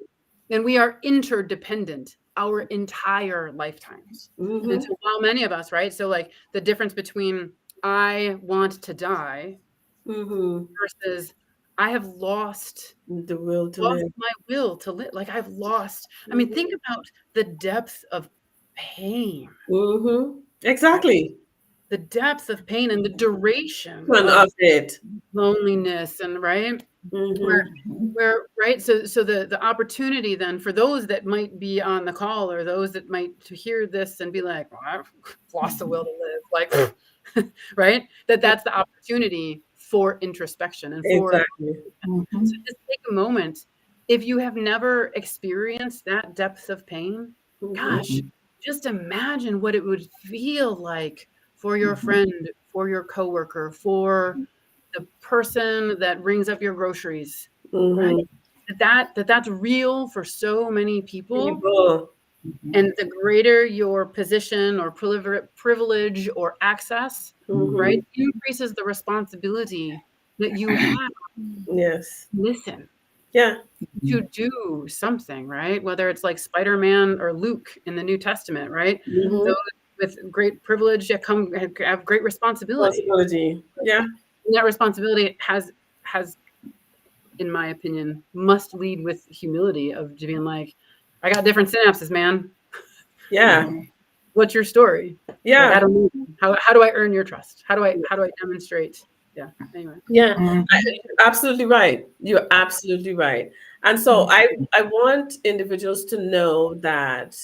And we are interdependent our entire lifetimes. And Mhm. so while many of us, right? So like the difference between I want to die Mhm. versus I have lost The will to live. my will to live. Like I've lost. I mean, think about the depth of pain, Mhm. right? Exactly. The depth of pain and the duration One of of it. loneliness and right. where right, so the opportunity then for those that might be on the call, or those that might hear this and be like, well, I've lost the will to live, like right, that's the opportunity for introspection and for Exactly. so just take a moment. If you have never experienced that depth of pain, gosh, just imagine what it would feel like for your friend, for your coworker, for the person that rings up your groceries, right? That's real for so many people. And the greater your position or privilege or access, right, increases the responsibility that you have. Yes. Listen. Yeah. To do something, right? Whether it's like Spider-Man or Luke in the New Testament, right? Those with great privilege have great responsibility. Yeah. And that responsibility has, in my opinion, must lead with humility of being like, I got different synapses, man. Yeah. What's your story? Yeah. Like, I don't know. How do I earn your trust? How do I demonstrate? Yeah. Anyway. Yeah. Absolutely right. You're absolutely right. And so I want individuals to know that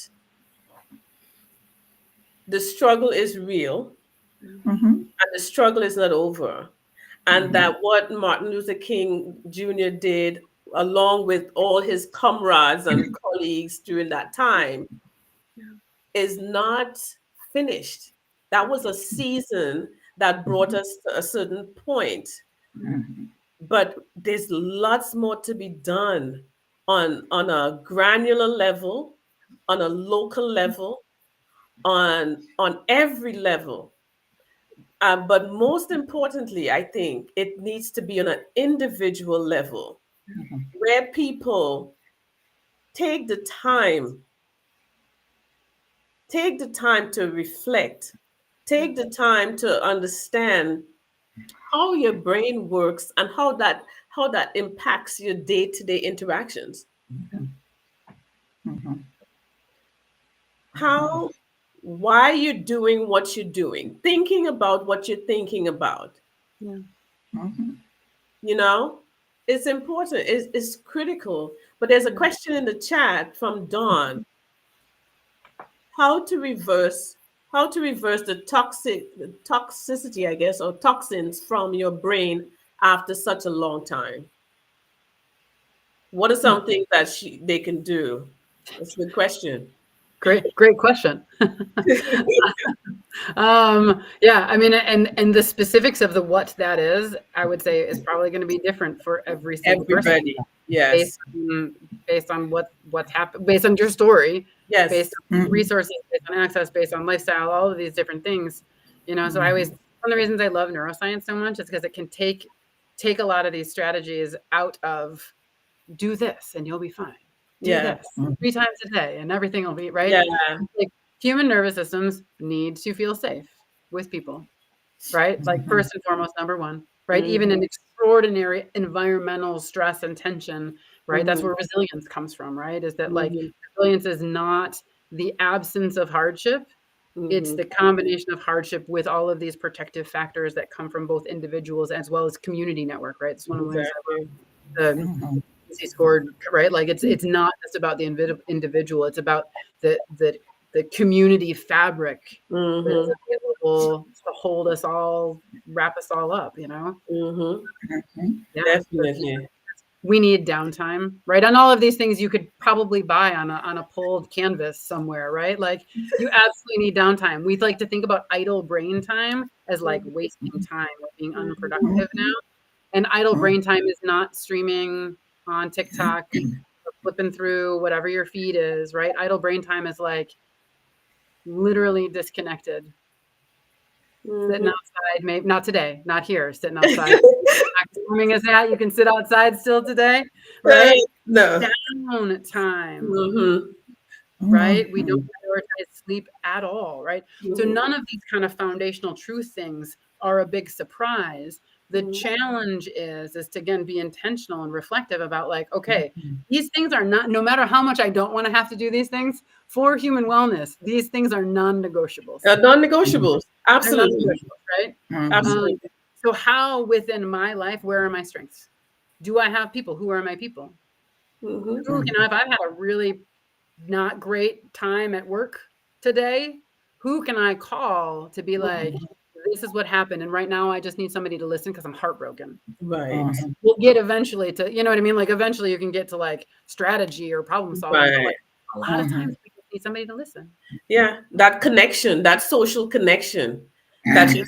the struggle is real, and the struggle is not over. And that what Martin Luther King Jr. did, along with all his comrades and colleagues during that time, is not finished. That was a season that brought us to a certain point. But there's lots more to be done on a granular level, on a local level, on every level. But most importantly, I think it needs to be on an individual level where people take the time to reflect, take the time to understand how your brain works and how that impacts your day-to-day interactions. Why you're doing what you're doing, thinking about what you're thinking about. You know, it's important, it's critical. But there's a question in the chat from Dawn. How to reverse the toxicity, I guess, or toxins from your brain after such a long time? What are some things that they can do? That's a good question. Great question. Yeah, I mean, and the specifics of what that is, I would say, is probably going to be different for every single person. Yes. Based on what's happened, based on your story, yes, based on resources, based on access, based on lifestyle, all of these different things. You know, so I always, one of the reasons I love neuroscience so much is because it can take a lot of these strategies out of, do this and you'll be fine. Do this 3 times a day and everything will be right. Yeah. Like, human nervous systems need to feel safe with people, right? Like, first and foremost, number one, right? Even in extraordinary environmental stress and tension, right? That's where resilience comes from, right? Is that like resilience is not the absence of hardship. It's the combination of hardship with all of these protective factors that come from both individuals as well as community network, right? It's one of the ways the scored, right? Like, it's not just about the individual, it's about the community fabric that is available to hold us all, wrap us all up, you know? Yeah, Definitely. we need downtime, right? On all of these things you could probably buy on a pulled canvas somewhere, right? Like, you absolutely need downtime. We like to think about idle brain time as like wasting time or being unproductive now. And idle brain time is not streaming on TikTok or flipping through whatever your feed is, right? Idle brain time is like literally disconnected. Sitting outside, maybe not today, not here, sitting outside. Storming is that you can sit outside still today, right? No. Down time. Right? We don't prioritize sleep at all, right? So none of these kind of foundational truth things are a big surprise. The challenge is to, again, be intentional and reflective about, like, okay, these things are not, no matter how much I don't want to have to do these things for human wellness, these things are non-negotiables. Non-negotiables. Absolutely. Non-negotiables, right? Absolutely. So how within my life, where are my strengths? Do I have people? Who are my people? Mhm. Who can I, if I've had a really not great time at work today, who can I call to be like, this is what happened, and right now I just need somebody to listen because I'm heartbroken. Right. We'll get eventually to, you know what I mean? Like eventually you can get to like strategy or problem solving. But Right. like a lot of times we just need somebody to listen. Yeah, that connection, that social connection that you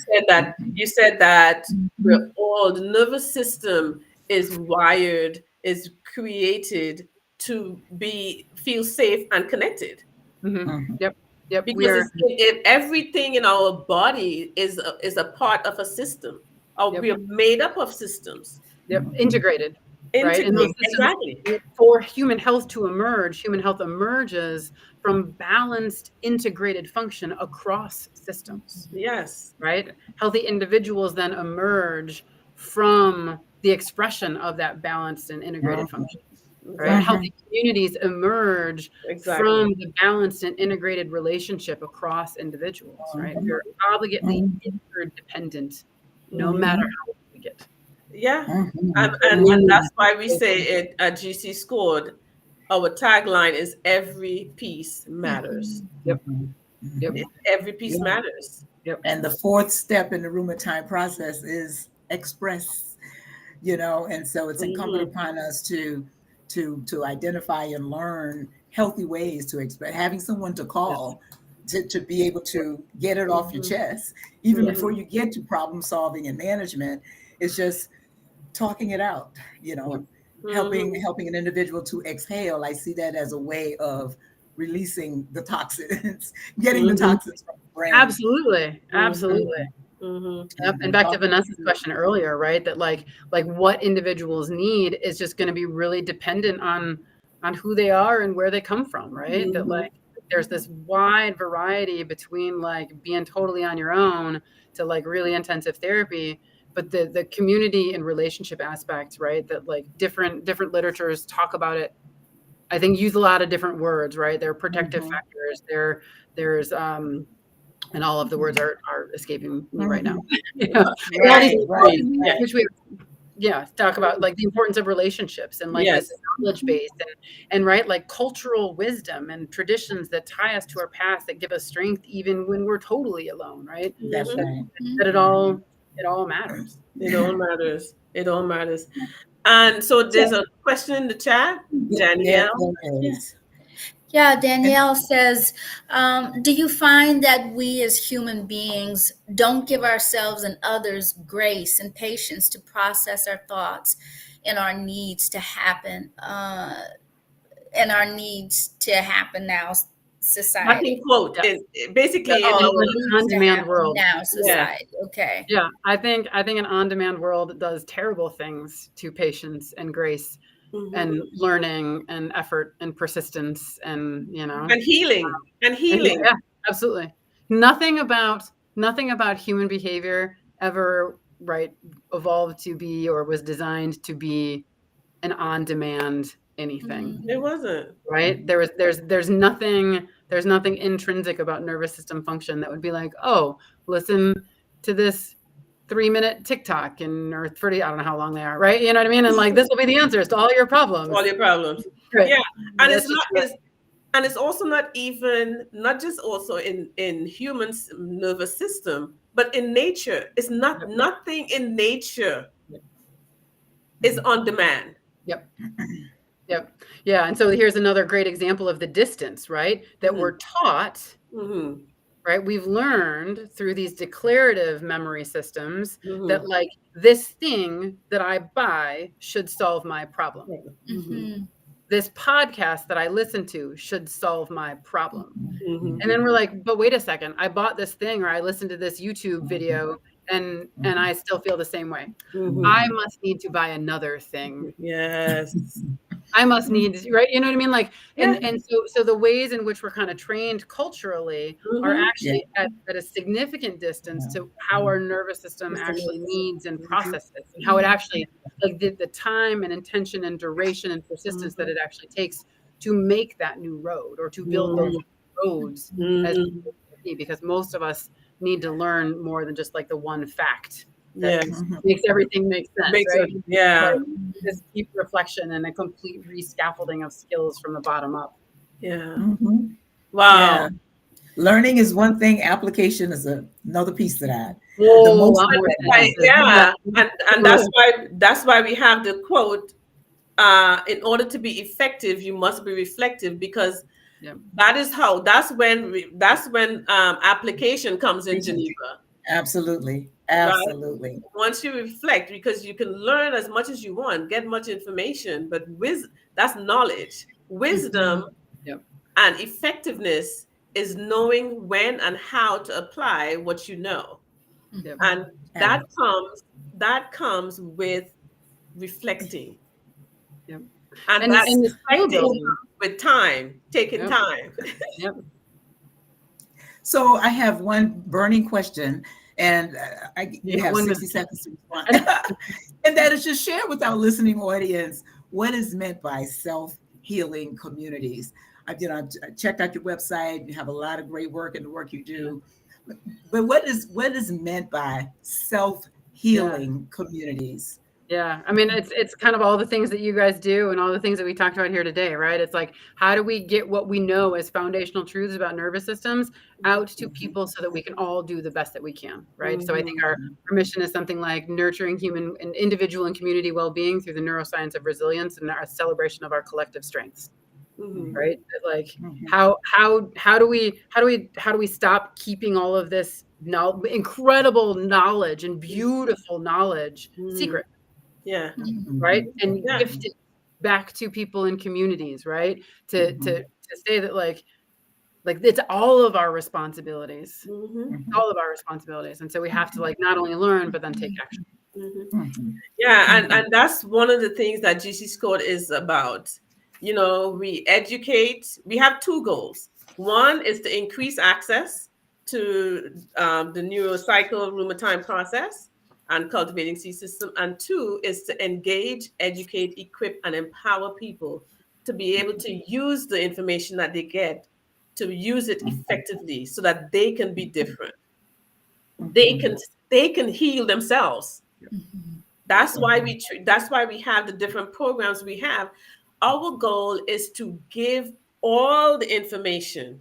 said that we're all, the nervous system is wired, is created to feel safe and connected, Yep. Yep. We because are. everything in our body is a part of a system, or Yep. we are made up of systems. Yep. Integrated. Right. And those Integrate, systems, exactly. for human health to emerge, human health emerges from balanced, integrated function across systems. Yes. Right? Healthy individuals then emerge from the expression of that balanced and integrated function. Right? Exactly. Healthy communities emerge Exactly. from the balanced and integrated relationship across individuals. Right? We're obligately interdependent, no matter how we get. Yeah. And that's why we say it at GC Scored. Our tagline is every piece matters. Yep. Yep. Every piece matters. Yep. And the fourth step in the RUMERTIME process is express, and so it's incumbent upon us to identify and learn healthy ways to express, having someone to call to be able to get it off your chest, even before you get to problem solving and management. It's just talking it out, helping an individual to exhale. I see that as a way of releasing the toxins, getting the toxins from the brain. Absolutely. Yep. And back to Vanessa's question earlier, right? That like what individuals need is just going to be really dependent on who they are and where they come from, right? That like there's this wide variety between like being totally on your own to like really intensive therapy, but the community and relationship aspects, right? That like different literatures talk about it. I think use a lot of different words, right? There are protective factors. There's and all of the words are escaping me right now. Which we talk about like the importance of relationships and like this knowledge base and right, like cultural wisdom and traditions that tie us to our past, that give us strength even when we're totally alone, right? That's right. That it all matters. It all matters. It all matters. And so there's a question in the chat, Danielle. Yeah, Danielle says, do you find that we as human beings don't give ourselves and others grace and patience to process our thoughts and our needs to happen, now, society? I think quote is basically in our on-demand world now, society. Okay. Yeah, I think an on-demand world does terrible things to patience and grace. And learning and effort and persistence and and healing. Yeah, absolutely. Nothing about human behavior ever evolved to be or was designed to be an on-demand anything. It wasn't. Right? There's nothing intrinsic about nervous system function that would be like, oh, listen to this 3-minute TikTok or 30, I don't know how long they are, right? You know what I mean? And like, this will be the answers to all your problems. Right. Yeah. And it's also not just also in humans' nervous system, but in nature. It's not nothing in nature is on demand. Yep. Yeah. And so here's another great example of the distance, right? That we're taught. Right? We've learned through these declarative memory systems that like this thing that I buy should solve my problem. This podcast that I listen to should solve my problem. And then we're like, but wait a second, I bought this thing or I listened to this YouTube video and I still feel the same way. I must need to buy another thing. Yes. I must need, right? You know what I mean? Like, and so the ways in which we're kind of trained culturally are actually at a significant distance to how our nervous system actually needs and processes, and how it actually, like the time and intention and duration and persistence that it actually takes to make that new road or to build those roads, because most of us need to learn more than just like the one fact Yeah. makes everything make sense, Makes right? it, yeah. Like, this deep reflection and a complete rescaffolding of skills from the bottom up. Yeah. Mhm. Wow. Yeah. Learning is one thing, application is another piece to that. The Whoa, most I'm more Right, sensitive. yeah. And that's why we have the quote, in order to be effective, you must be reflective, because Yep. that's when application comes in Geneva. Absolutely. Right? Absolutely. Once you reflect, because you can learn as much as you want, get much information, but that's knowledge. Wisdom Yep. and effectiveness is knowing when and how to apply what you know. Yep. And that comes with reflecting. Yep. And And that the skill reflecting building. comes with time, taking Yep. time. Yep. So I have one burning question, and you have 60 seconds to respond. And that is, just share with our listening audience what is meant by self-healing communities. I checked out your website. You have a lot of great work in the work you do. But what is meant by self-healing communities? Yeah, I mean, it's kind of all the things that you guys do and all the things that we talked about here today, right? It's like, how do we get what we know as foundational truths about nervous systems out to people so that we can all do the best that we can, right? So I think our mission is something like nurturing human and individual and community well-being through the neuroscience of resilience and our celebration of our collective strengths. Right? Like, how do we stop keeping all of this incredible knowledge and beautiful knowledge secret? Yeah. Right. And gift it back to people in communities, right? To say that like it's all of our responsibilities. All of our responsibilities. And so we have to like not only learn, but then take action. Yeah, and that's one of the things that GC Squad is about. You know, we educate. We have two goals. One is to increase access to the neurocycle RUMERTIME process and cultivating C system. And two is to engage, educate, equip, and empower people to be able to use the information that they get, to use it effectively so that they can be different. They can heal themselves. That's why we have the different programs we have. Our goal is to give all the information.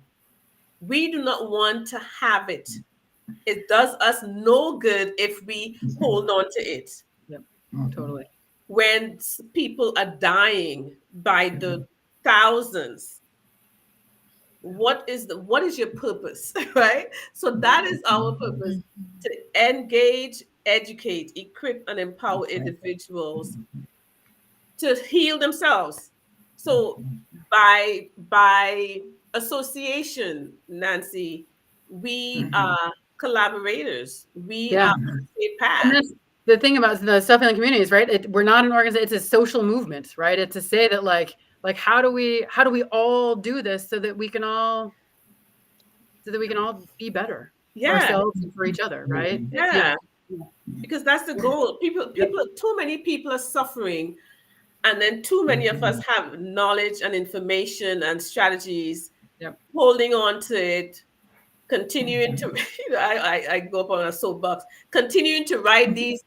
We do not want to have it. It does us no good if we hold on to it. Yep, totally. When people are dying by the thousands, what is your purpose? Right? So that is our purpose, to engage, educate, equip, and empower individuals to heal themselves. So by association, Nancy, we are collaborators. We are on the same path. And that's the thing about the self-healing communities, right? We're not an organization, it's a social movement, right? It's to say that like how do we all do this so that we can all be better for ourselves and for each other, right? Yeah. Because that's the goal. Too many people are suffering, and then too many of us have knowledge and information and strategies, holding on to it, continuing to I go up on a soapbox, continuing to write these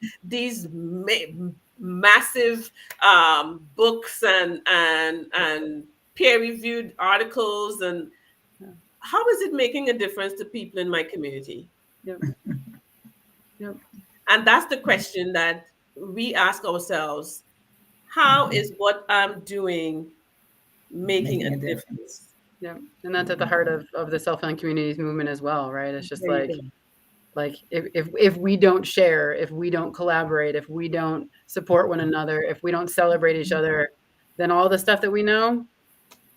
massive books and peer-reviewed articles, and how is it making a difference to people in my community? And that's the question that we ask ourselves. How is what I'm doing making a difference? Yeah. And that's at the heart of the self-healing communities movement as well, right? It's just like if we don't share, if we don't collaborate, if we don't support one another, if we don't celebrate each other, then all the stuff that we know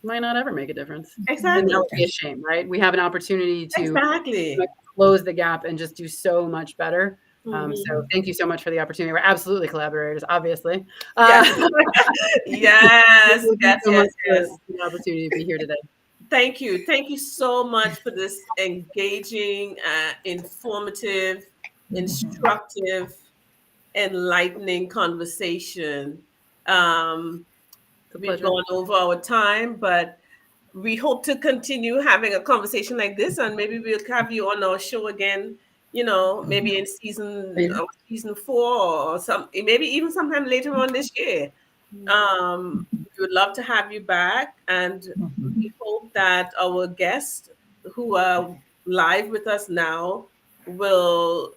might not ever make a difference. Exactly. And that would be a shame, right? We have an opportunity to close the gap and just do so much better. So thank you so much for the opportunity. We're absolutely collaborators, obviously. Yes. So much for the opportunity to be here today. Thank you. Thank you so much for this engaging, informative, instructive, enlightening conversation. We've gone over our time, but we hope to continue having a conversation like this, and maybe we'll have you on our show again, maybe in season 4 or maybe even sometime later on this year. We would love to have you back, and we hope that our guests who are live with us now will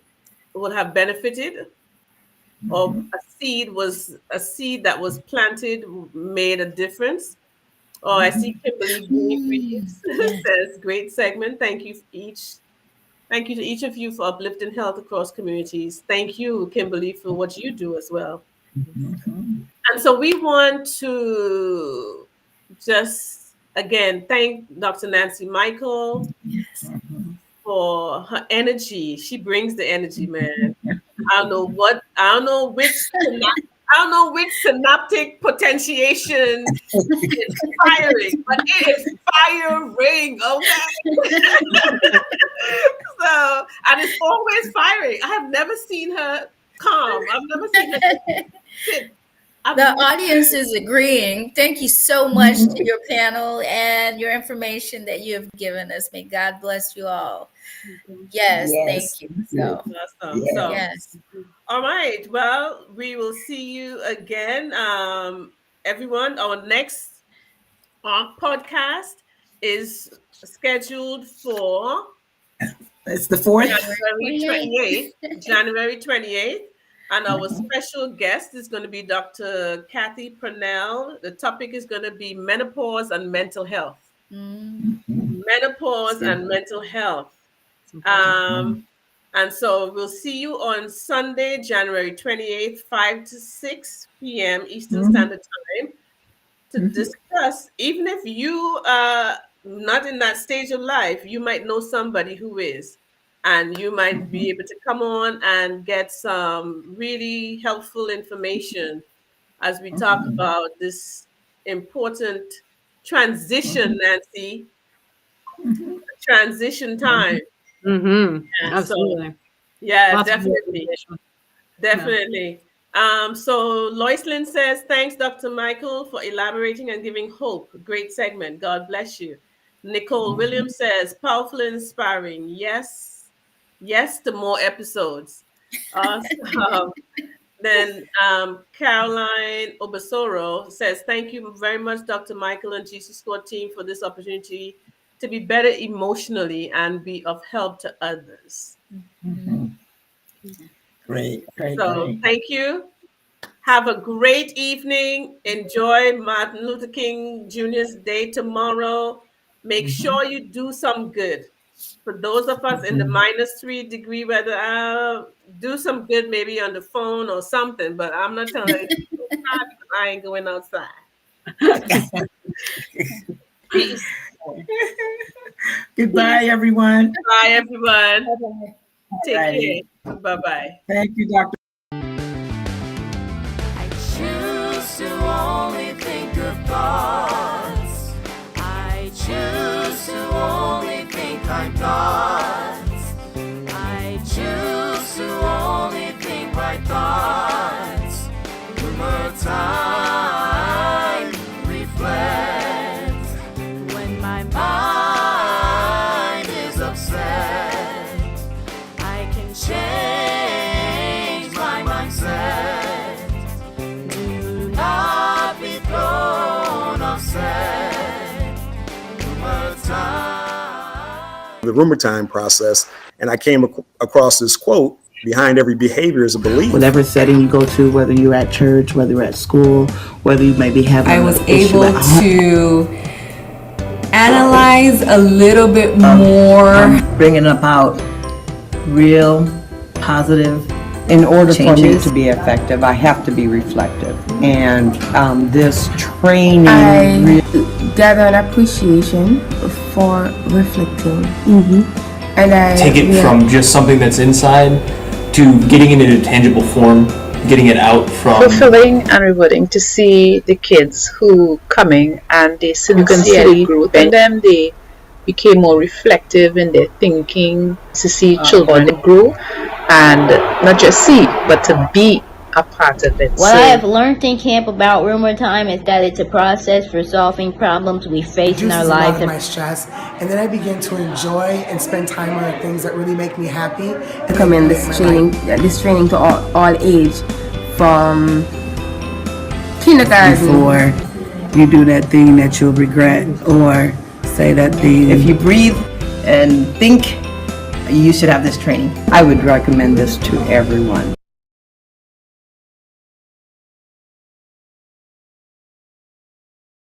have benefited, or a seed that was planted made a difference. Oh, I see Kimberly Greaves says, great segment. Thank you to each of you for uplifting health across communities. Thank you, Kimberly, for what you do as well. And so we want to just, again, thank Dr. Nancy Michael for her energy. She brings the energy, man. I don't know which synaptic potentiation is firing, but it is firing, okay? So, and it's always firing. I have never seen her calm. I've never seen her sit. The audience is agreeing. Thank you so much to your panel and your information that you have given us. May God bless you all. Yes. Thank you. So, awesome. Yes. All right. Well, we will see you again. Everyone, our next podcast is scheduled for it's the 4th, January 28th. And our special guest is going to be Dr. Kathy Purnell. The topic is going to be menopause and mental health. Menopause and mental health. And so we'll see you on Sunday, January 28th, 5 to 6 p.m. Eastern Standard Time to discuss. Even if you are not in that stage of life, you might know somebody who is. And you might be able to come on and get some really helpful information as we talk about this important transition, Nancy. Transition time. Absolutely. So, yeah, definitely. So Loislin says, thanks, Dr. Michael, for elaborating and giving hope. Great segment. God bless you. Nicole Williams says, powerful and inspiring. Yes, to more episodes. Then Caroline Obasoro says, thank you very much, Dr. Michael and GC Squad team, for this opportunity to be better emotionally and be of help to others. Great. Thank you. Have a great evening. Enjoy Martin Luther King Jr.'s Day tomorrow. Make sure you do some good. For those of us in the -3 degree weather, do some good maybe on the phone or something, but I'm not telling you, I ain't going outside. Peace. Goodbye, everyone. Bye, everyone. Bye-bye. Take care. Bye-bye. Thank you, Dr. I choose to only think of thoughts. I choose to only think right thoughts. I choose to only think right thoughts. RUMERTIME reflects. When my mind is upset, I can change my mindset. Do not be thrown offset. RUMERTIME. The RUMERTIME process, and I came across this quote: behind every behavior is a belief. Whatever setting you go to, whether you're at church, whether you're at school, whether you may be having I was an issue able at home. to analyze a little bit more. Bringing about real positive In order for me changes. to be effective, I have to be reflective. And this training I gather an appreciation for reflecting. And I take it from just something that's inside to getting it into tangible form, getting it out from fulfilling and rewarding to see the kids who coming and they sincerely growth in them. They became more reflective in their thinking, to see children grow and not just see but to be a part of it. What I have learned in camp about Rumor Time is that it's a process for solving problems we face in our lives. A lot of my stress, and then I begin to enjoy and spend time on the things that really make me happy. I come in this training to all age, from kindergarten. Before you do that thing that you'll regret, or say that thing. If you breathe and think, you should have this training. I would recommend this to everyone.